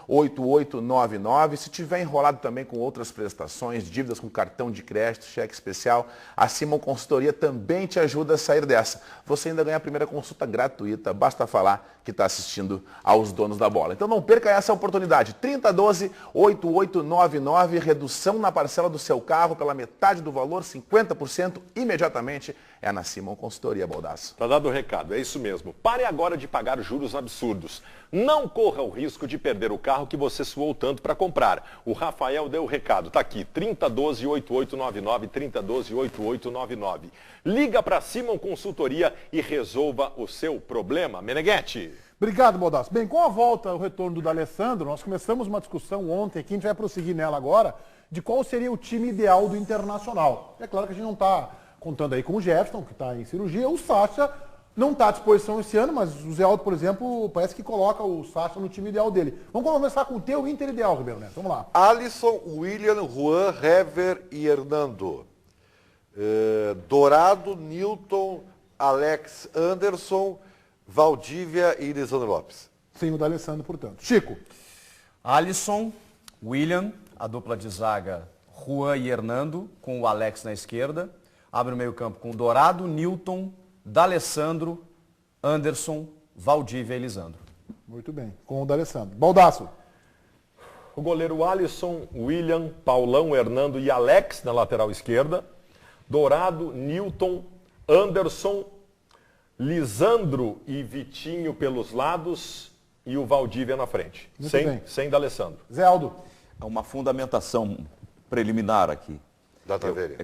3012-8899. Se tiver enrolado também com outras prestações, dívidas com cartão de crédito, cheque especial, a Simon Consultoria também te ajuda a sair dessa. Você ainda ganha a primeira consulta gratuita. Basta falar que está assistindo aos donos da bola. Então não perca essa oportunidade. 3012-8899, redução na parcela do seu carro pela metade do valor, 50% imediatamente. É na Simon Consultoria, Baldasso. Tá dado o recado, é isso mesmo. Pare agora de pagar juros absurdos. Não corra o risco de perder o carro que você suou tanto para comprar. O Rafael deu o recado, tá aqui, 3012-8899, 3012-8899. Liga para Simon Consultoria e resolva o seu problema. Meneghetti. Obrigado, Baldasso. Bem, com a volta, o retorno do D'Alessandro, nós começamos uma discussão ontem, aqui a gente vai prosseguir nela agora, de qual seria o time ideal do Internacional. É claro que a gente não está contando aí com o Jefferson, que está em cirurgia, o Sacha não está à disposição esse ano, mas o Zé Aldo, por exemplo, parece que coloca o Sacha no time ideal dele. Vamos começar com o teu Inter ideal, Ribeiro Neto. Vamos lá. Alisson, William, Juan, Hever e Hernando. Dourado, Newton, Alex Anderson, Valdívia e Lisandro Lopes. Sem o D'Alessandro, portanto. Chico. Alisson, William, a dupla de zaga Juan e Hernando, com o Alex na esquerda. Abre o meio campo com Dourado, Newton, D'Alessandro, Anderson, Valdívia e Lisandro. Muito bem, com o D'Alessandro. Baldasso. O goleiro Alisson, William, Paulão, Hernando e Alex na lateral esquerda. Dourado, Newton, Anderson, Lisandro e Vitinho pelos lados e o Valdívia na frente. Sem D'Alessandro. Zé Aldo. É uma fundamentação preliminar aqui.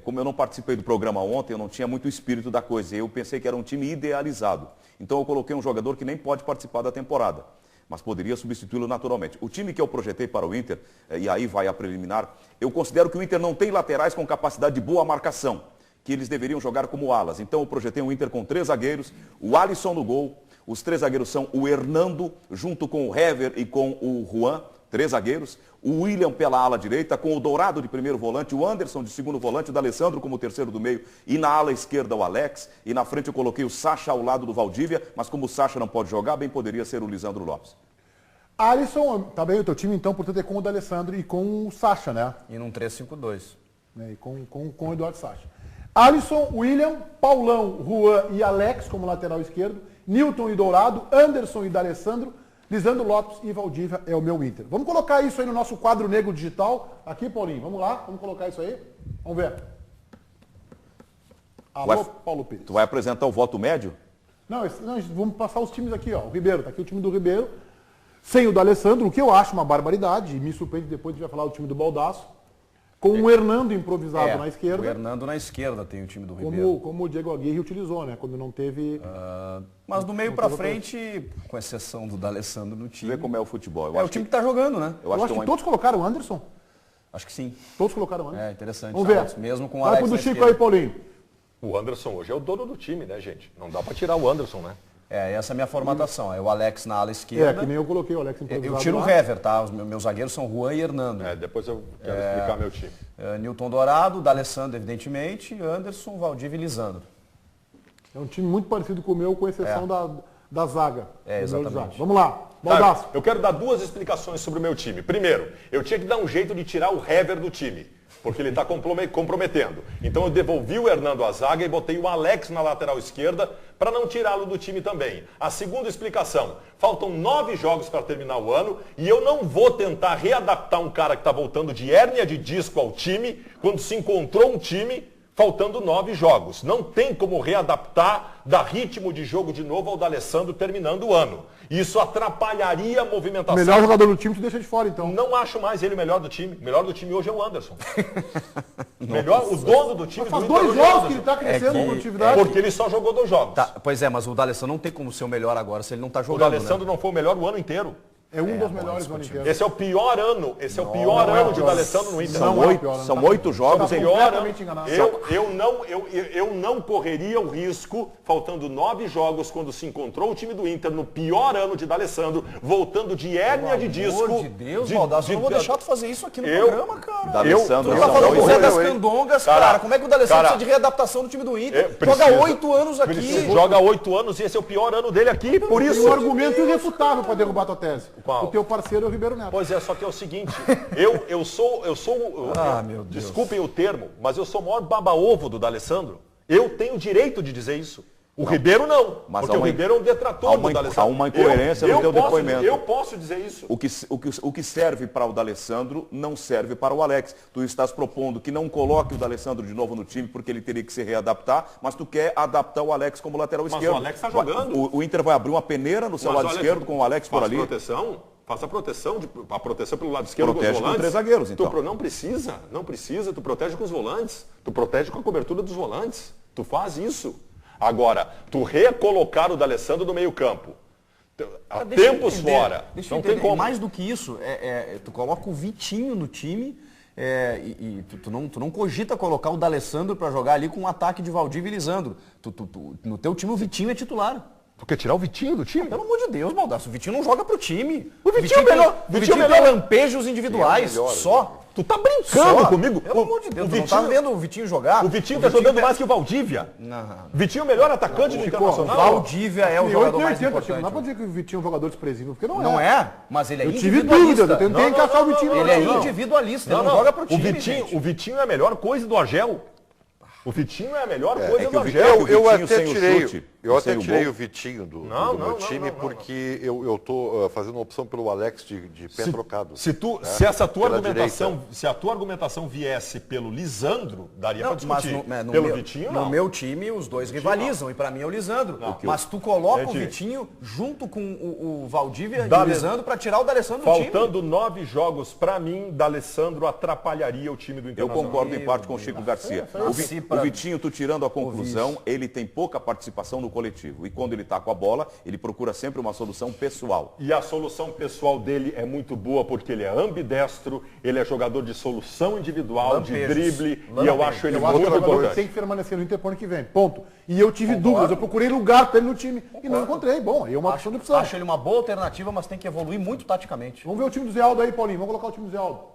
Como eu não participei do programa ontem, eu não tinha muito espírito da coisa. Eu pensei que era um time idealizado. Então eu coloquei um jogador que nem pode participar da temporada, mas poderia substituí-lo naturalmente. O time que eu projetei para o Inter, e aí vai a preliminar, eu considero que o Inter não tem laterais com capacidade de boa marcação, que eles deveriam jogar como alas. Então eu projetei um Inter com 3 zagueiros, o Alisson no gol, os 3 zagueiros são o Hernando, junto com o Hever e com o Juan, 3 zagueiros, o William pela ala direita, com o Dourado de primeiro volante, o Anderson de segundo volante, o D'Alessandro como terceiro do meio, e na ala esquerda o Alex, e na frente eu coloquei o Sacha ao lado do Valdívia, mas como o Sacha não pode jogar, bem poderia ser o Lisandro Lopes. Alisson, tá bem o teu time então, portanto, é com o D'Alessandro e com o Sacha, né? E num 3-5-2. E com o Eduardo Sacha. Alisson, William, Paulão, Juan e Alex como lateral esquerdo, Newton e Dourado, Anderson e D'Alessandro, Lisandro Lopes e Valdívia é o meu Inter. Vamos colocar isso aí no nosso quadro negro digital. Aqui, Paulinho, vamos lá? Vamos colocar isso aí? Vamos ver. Alô, Paulo Pires. Tu vai apresentar o voto médio? Não, vamos passar os times aqui, ó. O Ribeiro, tá aqui o time do Ribeiro. Sem o D'Alessandro, o que eu acho uma barbaridade, e me surpreende depois, a gente vai falar do time do Baldasso. Com o Hernando improvisado na esquerda. O Hernando na esquerda tem o time do Ribeiro. Como o Diego Aguirre utilizou, né? Quando não teve... Mas do meio pra frente, com exceção do D'Alessandro no time... Vê como é o futebol. É o time que tá jogando, né? Eu acho que todos colocaram o Anderson. Acho que sim. Todos colocaram o Anderson. É, interessante. Vamos ver. Mesmo com o Alex. Vai pro do Chico aí, Paulinho. O Anderson hoje é o dono do time, né, gente? Não dá pra tirar o Anderson, né? Essa é a minha formatação. É o Alex na ala esquerda. Que nem eu coloquei o Alex improvisado. Eu tiro o Hever, tá? Os meus zagueiros são Juan e Hernando. Depois eu quero explicar meu time. Newton Dourado, D'Alessandro, evidentemente, Anderson, Valdívia e Lisandro. É um time muito parecido com o meu, com exceção da zaga. Exatamente. Vamos lá, Baldasso. Eu quero dar 2 explicações sobre o meu time. Primeiro, eu tinha que dar um jeito de tirar o Hever do time, porque ele está comprometendo. Então eu devolvi o Hernando à zaga e botei o Alex na lateral esquerda para não tirá-lo do time também. A segunda explicação, faltam 9 jogos para terminar o ano e eu não vou tentar readaptar um cara que está voltando de hérnia de disco ao time quando se encontrou um time faltando 9 jogos. Não tem como readaptar, dar ritmo de jogo de novo ao D'Alessandro terminando o ano. Isso atrapalharia a movimentação. O melhor jogador do time tu deixa de fora, então. Não acho mais ele o melhor do time. O melhor do time hoje é o Anderson. O dono do time faz 2 jogos que ele está crescendo em produtividade. Porque ele só jogou 2 jogos. Tá, pois é, mas o D'Alessandro não tem como ser o melhor agora se ele não está jogando. O D'Alessandro não foi o melhor o ano inteiro. É um dos melhores do ano inteiro. Esse é o pior ano. Esse é o pior ano de D'Alessandro no Inter. São 8 jogos. Eu não correria o risco, faltando 9 jogos, quando se encontrou o time do Inter no pior ano de D'Alessandro, voltando de hérnia de disco. Pelo amor de Deus, Baldasso, eu não vou deixar tu fazer isso aqui no programa, cara. D'Alessandro, tu tá falando do Zé das Candongas, cara. Como é que o D'Alessandro precisa de readaptação do time do Inter? Joga 8 anos aqui. Joga 8 anos e esse é o pior ano dele aqui, por isso. Tem um argumento irrefutável para derrubar a tua tese. Qual? O teu parceiro é o Ribeiro Neto. Pois é, só que é o seguinte, meu Deus. Desculpem o termo, mas eu sou o maior baba-ovo do D'Alessandro. Eu tenho o direito de dizer isso. O Ribeiro não, mas porque o Ribeiro é um detrator do D'Alessandro. Há uma incoerência no teu depoimento. Eu posso dizer isso. O que serve para o D'Alessandro não serve para o Alex. Tu estás propondo que não coloque o D'Alessandro de novo no time porque ele teria que se readaptar, mas tu quer adaptar o Alex como lateral esquerdo. Mas o Alex está jogando. O Inter vai abrir uma peneira no seu lado esquerdo com o Alex por ali. Faça a proteção pelo lado esquerdo protege com os volantes. Com 3 zagueiros, então. Não precisa, tu protege com os volantes. Tu protege com a cobertura dos volantes. Tu faz isso. Agora, tu recolocar o D'Alessandro no meio-campo. Há tempos fora. Deixa eu entender. Tem como. Mais do que isso, tu coloca o Vitinho no time tu não cogita colocar o D'Alessandro para jogar ali com um ataque de Valdívia e Lisandro. No teu time o Vitinho é titular. Tu quer tirar o Vitinho do time? Pelo amor de Deus, Baldasso, o Vitinho não joga pro time. O Vitinho é melhor. O Vitinho tem lampejos individuais, só. Tu tá brincando comigo? Pelo amor de Deus, tu não tá vendo o Vitinho jogar? O Vitinho tá jogando mais que o Valdívia. O Vitinho é o melhor atacante do Internacional. Valdívia é o jogador mais importante. Não dá pra dizer que o Vitinho é um jogador desprezível, porque não é. Mas ele é individualista. Eu tive dúvida, eu tentei encaixar o Vitinho. Ele é individualista, ele não joga pro time, O Vitinho é a melhor coisa do Argel. O Vitinho é a melhor coisa do Argel. Eu até tirei o Vitinho do meu time porque eu tô fazendo uma opção pelo Alex de pé trocado. Se a tua argumentação viesse pelo Lisandro, daria para discutir. Pelo Vitinho, não. No meu time, os dois rivalizam e para mim é o Lisandro. Mas tu coloca o Vitinho junto com o Valdívia e o Lisandro para tirar o D'Alessandro do time. Faltando 9 jogos, para mim, D'Alessandro atrapalharia o time do Internacional. Eu concordo em parte com o Chico Garcia. O Vitinho, tu tirando a conclusão, ele tem pouca participação no coletivo. E quando ele está com a bola, ele procura sempre uma solução pessoal. E a solução pessoal dele é muito boa porque ele é ambidestro, ele é jogador de solução individual, de drible, e eu acho ele muito Ele importante. tem que permanecer no Inter pro ano que vem, ponto. E eu tive dúvidas, eu procurei lugar para ele no time e não encontrei. Bom, aí é uma questão de opção. Acho ele uma boa alternativa, mas tem que evoluir muito taticamente. Vamos ver o time do Zé Aldo aí, Paulinho. Vamos colocar o time do Zé Aldo.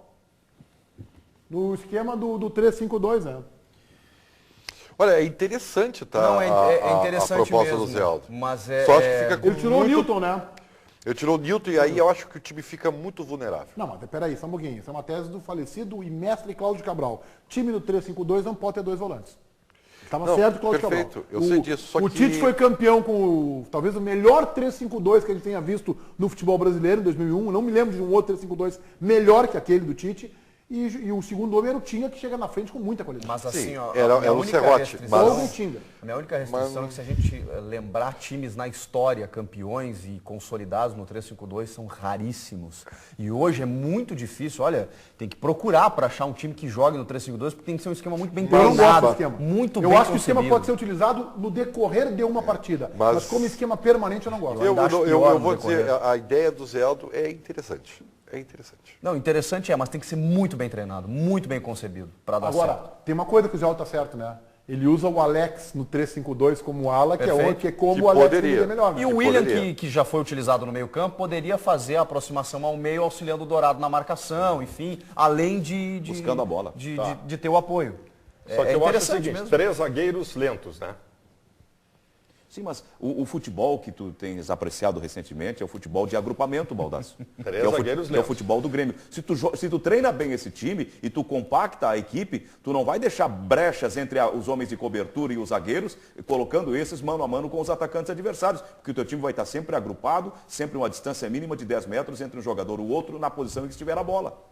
No esquema do 3-5-2, né? Olha, é interessante, tá? Não, é interessante a proposta mesmo, do Zé Aldo. mas Só acho que fica com Ele tirou muito... o Newton, né? Ele tirou o Newton e aí eu acho que o time fica muito vulnerável. Não, mas peraí, só um pouquinho. Isso é uma tese do falecido e mestre Cláudio Cabral. Time do 3-5-2 não pode ter 2 volantes. Estava certo o Cláudio Cabral. Perfeito, eu sei disso, só o que... Tite foi campeão com talvez o melhor 3-5-2 que a gente tenha visto no futebol brasileiro em 2001. Eu não me lembro de um outro 3-5-2 melhor que aquele do Tite. E o segundo homem era o Tinga, que chega na frente com muita qualidade. Mas assim, Sim, ó, era o Serrote. A minha única restrição é que se a gente lembrar times na história, campeões e consolidados no 3-5-2 são raríssimos. E hoje é muito difícil, olha, tem que procurar para achar um time que jogue no 3-5-2, porque tem que ser um esquema muito bem Eu não gosto do treinado, esquema. muito eu bem acho que o esquema concebido. pode ser utilizado no decorrer de uma partida. Mas como esquema permanente eu não gosto. Eu vou dizer, a ideia do Zé Aldo é interessante. É interessante. Não, interessante mas tem que ser muito bem treinado, muito bem concebido para dar Agora, certo. tem uma coisa que o Zé Aldo tá certo, né? Ele usa o Alex no 3-5-2 como ala, que é como Que o Alex poderia. é melhor. Né? E o William, que já foi utilizado no meio campo, poderia fazer a aproximação ao meio, auxiliando o Dourado na marcação, enfim, além de buscando a bola. De ter o apoio. Só que eu acho o seguinte, mesmo. 3 zagueiros lentos, né? Sim, mas o futebol que tu tens apreciado recentemente é o futebol de agrupamento, Baldasso. que é o futebol do Grêmio. Se tu treina bem esse time e tu compacta a equipe, tu não vai deixar brechas entre os homens de cobertura e os zagueiros, colocando esses mano a mano com os atacantes adversários, porque o teu time vai estar sempre agrupado, sempre uma distância mínima de 10 metros entre um jogador e o outro na posição em que estiver a bola.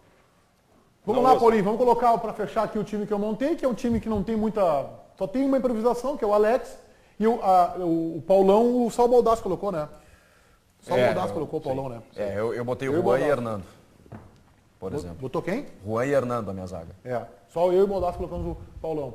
Vamos lá, Paulinho, vamos colocar para fechar aqui o time que eu montei, que é um time que não tem muita... Só tem uma improvisação, que é o Alex. E o Paulão, só o Baldasso colocou, né? Só o Baldasso colocou o Paulão, né? Eu botei o Juan e Hernando, por exemplo. Botou quem? Juan e Hernando, a minha zaga. Só eu e o Baldasso colocamos o Paulão.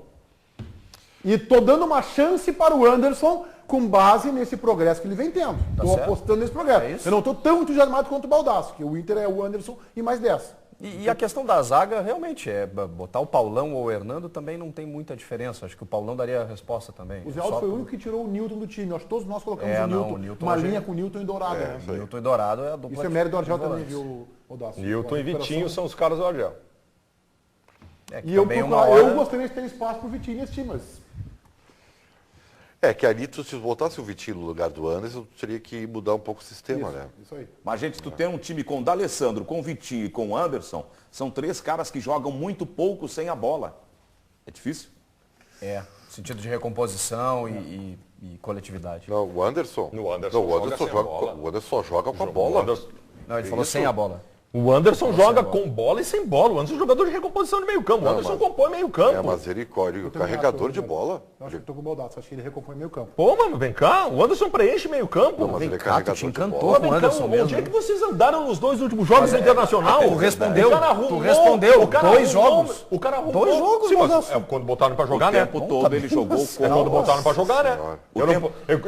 E tô dando uma chance para o Anderson com base nesse progresso que ele vem tendo. Tô apostando nesse progresso. Eu não tô tão entusiasmado quanto o Baldasso, que o Inter é o Anderson e mais 10. E a questão da zaga, realmente, botar o Paulão ou o Hernando também não tem muita diferença. Acho que o Paulão daria a resposta também. O Zé Aldo foi o único que tirou o Newton do time. Acho que todos nós colocamos o Newton. Uma linha com o Newton e Dourado. Né? Newton e Dourado é a dupla. Isso é mérito do Argel também, viu, Baldasso? Newton e Vitinho são os caras do Argel. E eu gostaria de ter espaço pro Vitinho nesse time, mas... É que ali, se botasse o Vitinho no lugar do Anderson, teria que mudar um pouco o sistema, né? Isso aí. Mas, gente, tu tem um time com o D'Alessandro, com o Vitinho e com o Anderson, são 3 caras que jogam muito pouco sem a bola. É difícil? Sentido de recomposição e coletividade. Não, o Anderson. O Anderson só joga com a bola. Não, ele falou sem a bola. O Anderson joga com bola e sem bola. O Anderson é um jogador de recomposição de meio campo. O Anderson compõe meio campo. Mas ele corre o carregador de bola. Eu acho que eu tô com o Baldasso, acho que ele recompõe meio campo. Pô, mano, vem cá. O Anderson preenche meio campo. Mas ele é cá, tu te carregador de encantou bola. com o Anderson mesmo. Onde é que vocês andaram nos 2 últimos jogos do Internacional? Tu respondeu. O cara arrumou, Tu respondeu. o cara 2 arrumou, jogos. O cara arrumou. 2 jogos, Sim, mas Baldasso. quando botaram pra jogar, O né? tempo todo ele jogou com... Quando botaram pra jogar, né?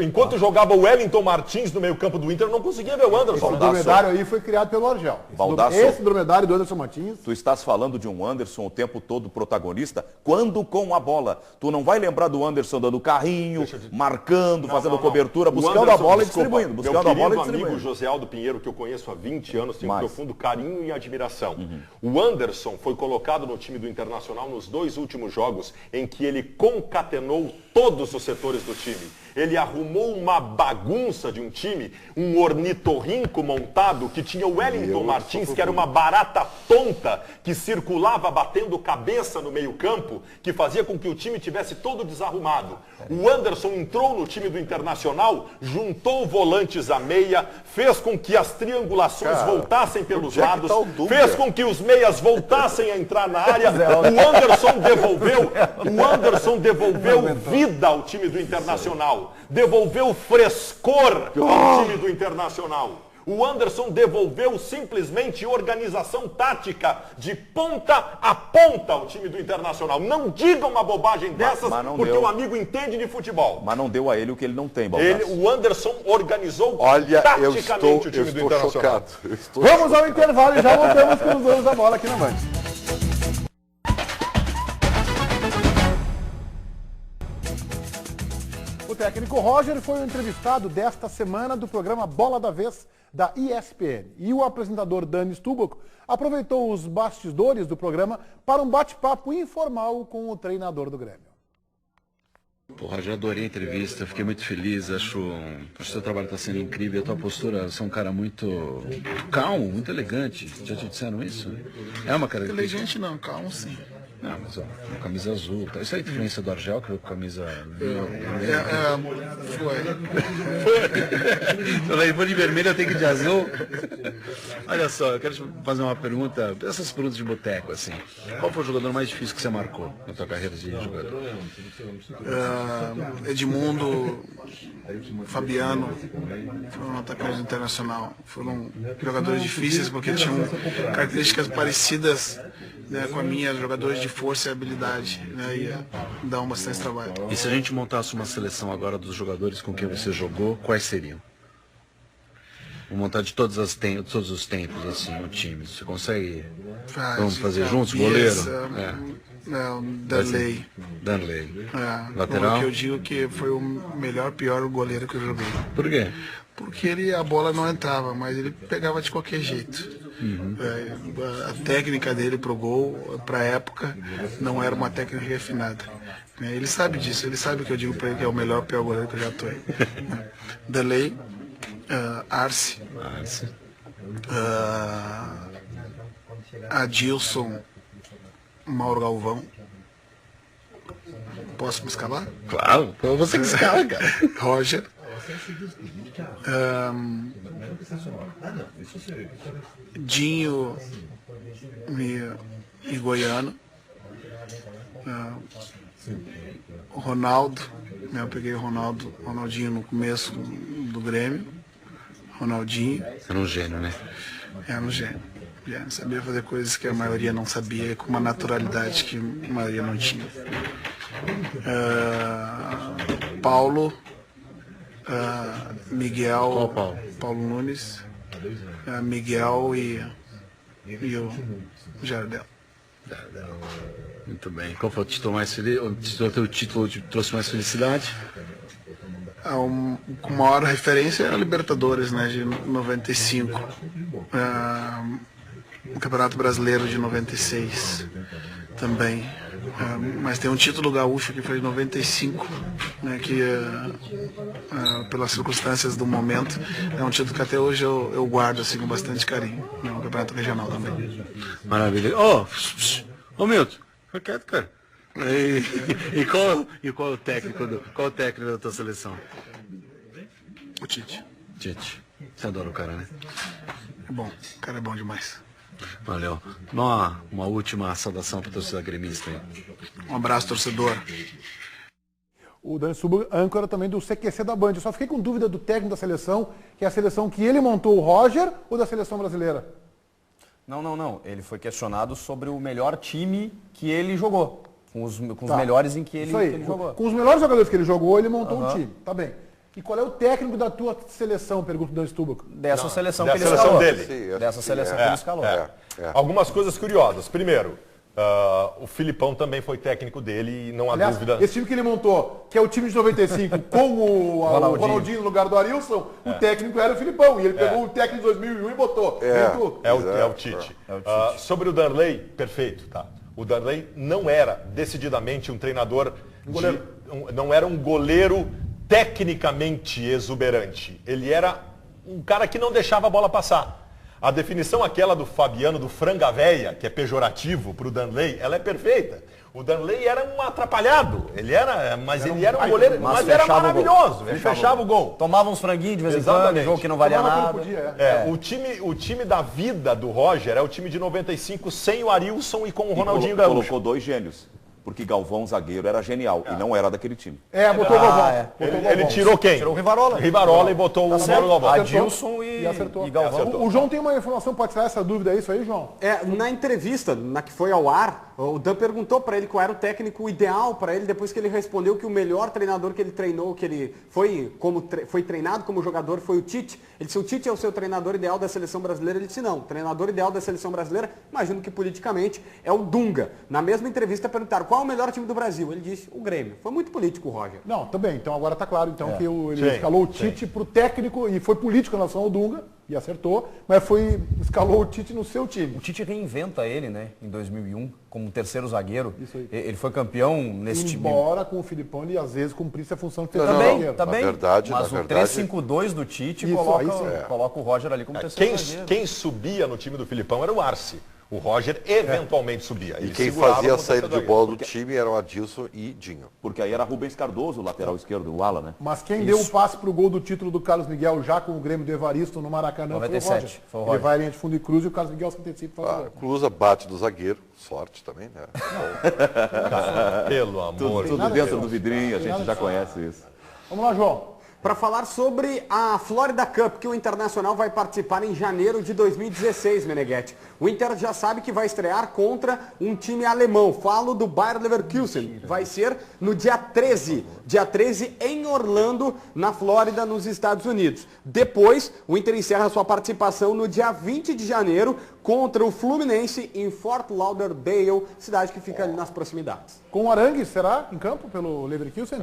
Enquanto jogava o Wellington Martins no meio campo do Inter, eu não conseguia ver o Anderson. Esse dromedário aí foi criado pelo Argel. Esse dromedário do Anderson Martins. Tu estás falando de um Anderson o tempo todo protagonista, quando com a bola. Tu não vai lembrar do Anderson dando carrinho, marcando, fazendo cobertura, buscando a bola e distribuindo. Buscando a bola e distribuindo. Meu amigo José Aldo Pinheiro, que eu conheço há 20 anos, tenho um profundo carinho e admiração. O Anderson foi colocado no time do Internacional nos 2 últimos jogos em que ele concatenou todos os setores do time. Ele arrumou uma bagunça de um time, um ornitorrinco montado que tinha o Wellington Martins, que era uma barata tonta, que circulava batendo cabeça no meio-campo, que fazia com que o time tivesse todo desarrumado. O Anderson entrou no time do Internacional, juntou volantes à meia, fez com que as triangulações voltassem pelos lados, fez com que os meias voltassem a entrar na área. O Anderson devolveu vida ao time do Internacional. Devolveu frescor ao time do Internacional. O Anderson devolveu simplesmente organização tática de ponta a ponta ao time do Internacional. Não diga uma bobagem dessas, porque o amigo entende de futebol. Mas não deu a ele o que ele não tem, Baldasso. O Anderson organizou o taticamente time do Internacional. Vamos ao intervalo e já voltamos com os donos da bola aqui na Band. O técnico Roger foi o entrevistado desta semana do programa Bola da Vez da ESPN. E o apresentador Dani Stubach aproveitou os bastidores do programa para um bate-papo informal com o treinador do Grêmio. Roger, adorei a entrevista, fiquei muito feliz, acho que o seu trabalho está sendo incrível, a tua postura, você é um cara muito calmo, muito elegante, já te disseram isso? É uma característica? Elegante não, calmo sim. Não, mas ó, uma camisa azul, tá? Isso é a influência do Argel, que é a camisa... Foi. Ele foi de vermelho, eu tenho que ir de azul. Olha só, eu quero te fazer uma pergunta, essas perguntas de boteco, assim. Qual foi o jogador mais difícil que você marcou na tua carreira de jogador? Edmundo, Fabiano, foram atacantes do Internacional. Foram jogadores difíceis porque tinham características parecidas, né, com a minha, jogadores de força e habilidade, né, e dão bastante trabalho. E se a gente montasse uma seleção agora dos jogadores com quem você jogou, quais seriam? Vamos montar de todos os tempos, assim, o time. Você consegue? Vamos fazer juntos, goleiro? Danley. Danley. Lateral? Que eu digo que foi o melhor, pior goleiro que eu joguei. Por quê? Porque a bola não entrava, mas ele pegava de qualquer jeito. A técnica dele pro gol, pra época, não era uma técnica refinada. Ele sabe disso, ele sabe que eu digo pra ele que é o melhor, pior goleiro que eu já atuei. Danley, Arce, Adilson, Mauro Galvão. Posso me escalar? Claro, você que escala, cara. Roger. Dinho e Goiano. Ronaldo. Eu peguei o Ronaldinho no começo do Grêmio. Ronaldinho. Era um gênio, né? Era um gênio. Sabia fazer coisas que a maioria não sabia, com uma naturalidade que a maioria não tinha. Paulo. Miguel. Qual Paulo Nunes. Miguel e o Jardel. Muito bem. Qual foi o título mais feliz? O teu título te trouxe mais felicidade? Com maior referência é a Libertadores, né, de 95. O Campeonato Brasileiro de 96 também. Mas tem um título gaúcho que foi de 95, né, que pelas circunstâncias do momento é um título que até hoje eu guardo assim, com bastante carinho. É um campeonato regional também. Maravilha. Ô Milton, fica quieto, cara. E qual o técnico da tua seleção? O Tite. Você adora o cara, né? É bom, o cara é bom demais. Valeu. Uma última saudação para a torcida gremista aí. Um abraço, torcedor. O Dani Stubach, âncora também do CQC da Band. Eu só fiquei com dúvida do técnico da seleção, que é a seleção que ele montou, o Roger, ou da seleção brasileira? Não. Ele foi questionado sobre o melhor time que ele jogou. Com os melhores em que ele jogou. Com os melhores jogadores que ele jogou, ele montou um time. Tá bem. E qual é o técnico da tua seleção, pergunta o Dan Stubach? Dessa seleção que ele escalou. Dessa seleção que ele escalou. Algumas coisas curiosas. Primeiro, o Filipão também foi técnico dele e não há dúvida. Esse time que ele montou, que é o time de 95, com o Ronaldinho no lugar do Arilson, o técnico era o Filipão. E ele pegou o técnico de 2001 e botou. É o Tite. Sobre o Danley, perfeito, tá. O Danley não era decididamente um treinador, não era um goleiro tecnicamente exuberante. Ele era um cara que não deixava a bola passar. A definição aquela do Fabiano, do franga véia, que é pejorativo para o Danley, ela é perfeita. O Danley era um atrapalhado. Ele era um goleiro, mas era maravilhoso. Ele fechava o gol. Tomava uns franguinhos de vez em quando, jogo que não valia nada. O time da vida do Roger é o time de 95 sem o Arilson e com o Ronaldinho Gaúcho. Colocou dois gênios. porque Galvão, zagueiro, era genial e não era daquele time. Botou o Galvão. Ele tirou quem? Tirou o Rivarola. Rivarola e botou o Mauro Galvão. Adilson e acertou. Galvão. O João tem uma informação, pode tirar essa dúvida, é isso aí, João? Na entrevista, na que foi ao ar, o Dan perguntou para ele qual era o técnico ideal para ele, depois que ele respondeu que o melhor treinador que ele treinou, que ele foi treinado como jogador, foi o Tite. Ele disse, o Tite é o seu treinador ideal da seleção brasileira. Ele disse, não, o treinador ideal da seleção brasileira, imagino que politicamente, é o Dunga. Na mesma entrevista perguntaram, qual é o melhor time do Brasil? Ele disse, o Grêmio. Foi muito político, Roger. Não, também. Então agora tá claro que ele escalou o Tite pro técnico e foi político em relação ao Dunga, e acertou, mas escalou o Tite no seu time. O Tite reinventa ele, né, em 2001, como terceiro zagueiro. Isso aí. Ele foi campeão nesse time. Embora com o Filipão ele às vezes cumprisse a função de ter Também. Mas o 3-5-2 do Tite coloca o Roger ali como terceiro zagueiro. Quem subia no time do Filipão era o Arce. O Roger eventualmente subia. E quem fazia a saída de bola do time era o Adilson e Dinho. Porque aí era Rubens Cardoso, o lateral esquerdo, o ala, né? Mas quem deu o passe pro gol do título do Carlos Miguel já com o Grêmio do Evaristo no Maracanã 97, foi o Roger. Ele vai em linha de fundo e cruza e o Carlos Miguel se antecipa e faz o gol. Cruza, bate do zagueiro. Sorte também, né? Pelo amor. Tudo dentro do vidrinho, a gente já conhece isso. Vamos lá, João. Para falar sobre a Florida Cup, que o Internacional vai participar em janeiro de 2016, Meneghetti. O Inter já sabe que vai estrear contra um time alemão. Falo do Bayer Leverkusen. Vai ser no dia 13. Dia 13 em Orlando, na Flórida, nos Estados Unidos. Depois, o Inter encerra sua participação no dia 20 de janeiro contra o Fluminense em Fort Lauderdale, cidade que fica ali nas proximidades. Com o Arangues, será? Em campo, pelo Leverkusen?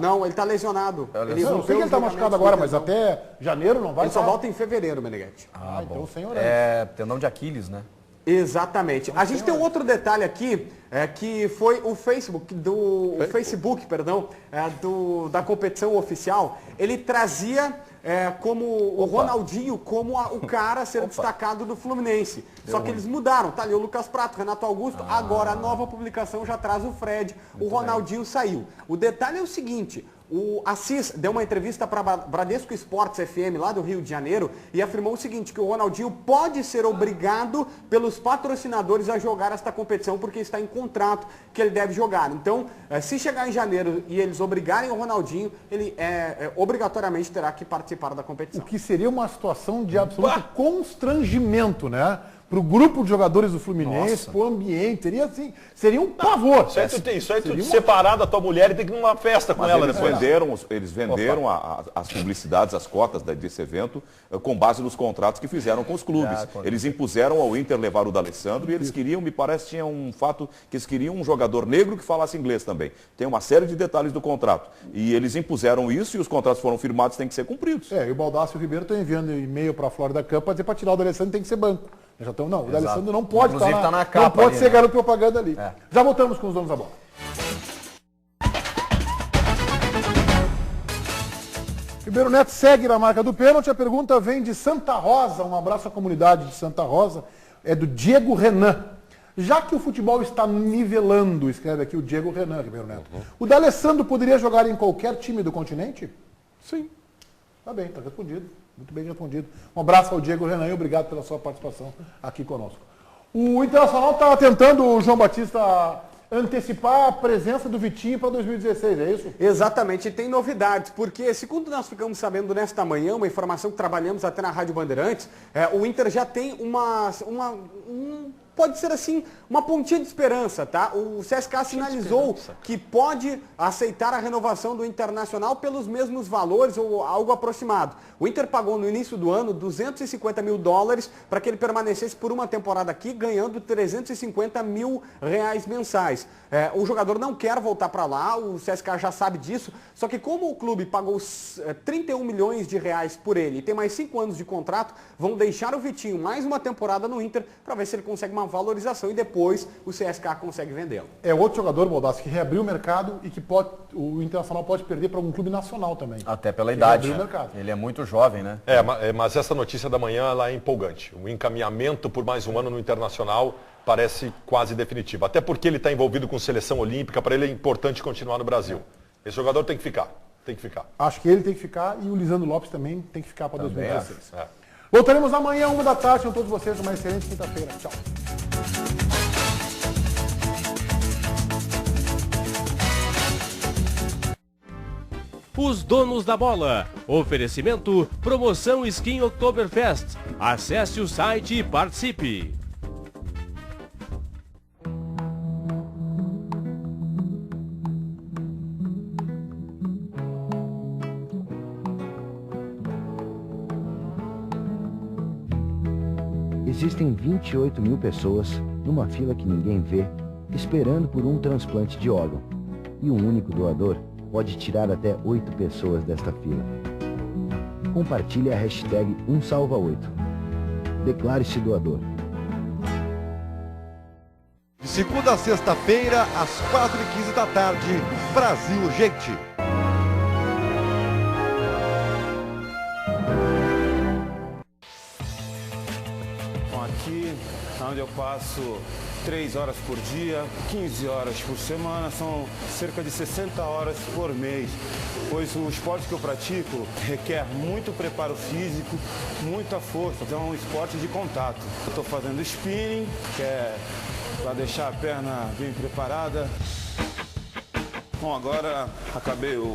Não, ele está lesionado. Eu sei que ele está machucado agora, mas até janeiro não vai. Ele só volta em fevereiro, Meneghetti. Então sem Arangues. Tendão de Aquiles, né? Exatamente. A gente tem um outro detalhe aqui, que foi o Facebook, da competição oficial. Ele trazia como o Ronaldinho como o cara a ser destacado do Fluminense. Só que eles mudaram. Tá ali o Lucas Prato, Renato Augusto. Agora a nova publicação já traz o Fred. O Ronaldinho saiu. O detalhe é o seguinte. O Assis deu uma entrevista para Bradesco Esportes FM, lá do Rio de Janeiro, e afirmou o seguinte, que o Ronaldinho pode ser obrigado pelos patrocinadores a jogar esta competição, porque está em contrato que ele deve jogar. Então, se chegar em janeiro e eles obrigarem o Ronaldinho, ele obrigatoriamente terá que participar da competição. O que seria uma situação de absoluto constrangimento, né? Para o grupo de jogadores do Fluminense, para o ambiente, seria um pavor. Isso aí tu separar da tua mulher e ter que ir numa festa com ela depois. Eles venderam as publicidades, as cotas desse evento, com base nos contratos que fizeram com os clubes. Eles impuseram ao Inter levar o D'Alessandro e eles queriam, me parece, tinha um fato que eles queriam um jogador negro que falasse inglês também. Tem uma série de detalhes do contrato. E eles impuseram isso e os contratos foram firmados, têm que ser cumpridos. E o Baldassio Ribeiro está enviando e-mail para a Florida Cup para dizer para tirar o D'Alessandro tem que ser banco. O D'Alessandro não pode estar na capa, não pode ser garoto propaganda ali. Já voltamos com os donos da bola. Ribeiro Neto segue na marca do pênalti. A pergunta vem de Santa Rosa. Um abraço à comunidade de Santa Rosa. É do Diego Renan. Já que o futebol está nivelando, escreve aqui o Diego Renan, Ribeiro Neto. O D'Alessandro poderia jogar em qualquer time do continente? Sim. Tá bem, tá respondido. Muito bem respondido. Um abraço ao Diego Renan e obrigado pela sua participação aqui conosco. O Internacional estava tentando, o João Batista, antecipar a presença do Vitinho para 2016, é isso? Exatamente, e tem novidades, porque segundo nós ficamos sabendo nesta manhã, uma informação que trabalhamos até na Rádio Bandeirantes, o Inter já tem pode ser assim, uma pontinha de esperança, tá? O CSKA sinalizou que pode aceitar a renovação do Internacional pelos mesmos valores ou algo aproximado. O Inter pagou no início do ano $250 mil para que ele permanecesse por uma temporada aqui, ganhando R$350 mil mensais. O jogador não quer voltar para lá, o CSKA já sabe disso, só que como o clube pagou 31 milhões de reais por ele e tem mais 5 anos de contrato, vão deixar o Vitinho mais uma temporada no Inter para ver se ele consegue uma valorização e depois o CSKA consegue vendê-lo. É outro jogador, Baldassi, que reabriu o mercado e que o Internacional pode perder para algum clube nacional também. Até pela idade. Ele é muito jovem, né? Mas essa notícia da manhã ela é empolgante. O encaminhamento por mais um ano no Internacional parece quase definitivo. Até porque ele está envolvido com seleção olímpica, para ele é importante continuar no Brasil. Esse jogador tem que ficar. Acho que ele tem que ficar e o Lisandro Lopes também tem que ficar para 2016. Voltaremos amanhã, 1 da tarde, com todos vocês. Uma excelente quinta-feira. Tchau. os donos da bola. Oferecimento, promoção Skin Oktoberfest. Acesse o site e participe. Existem 28 mil pessoas numa fila que ninguém vê, esperando por um transplante de órgão. E um único doador pode tirar até 8 pessoas desta fila. Compartilhe a hashtag #1salva8. Declare-se doador. De segunda a sexta-feira, às 4h15 da tarde, Brasil Urgente. Bom, aqui onde eu passo 3 horas por dia, 15 horas por semana, são cerca de 60 horas por mês, pois o esporte que eu pratico requer muito preparo físico, muita força, então é um esporte de contato. Eu estou fazendo spinning, que é para deixar a perna bem preparada. Bom, agora acabei o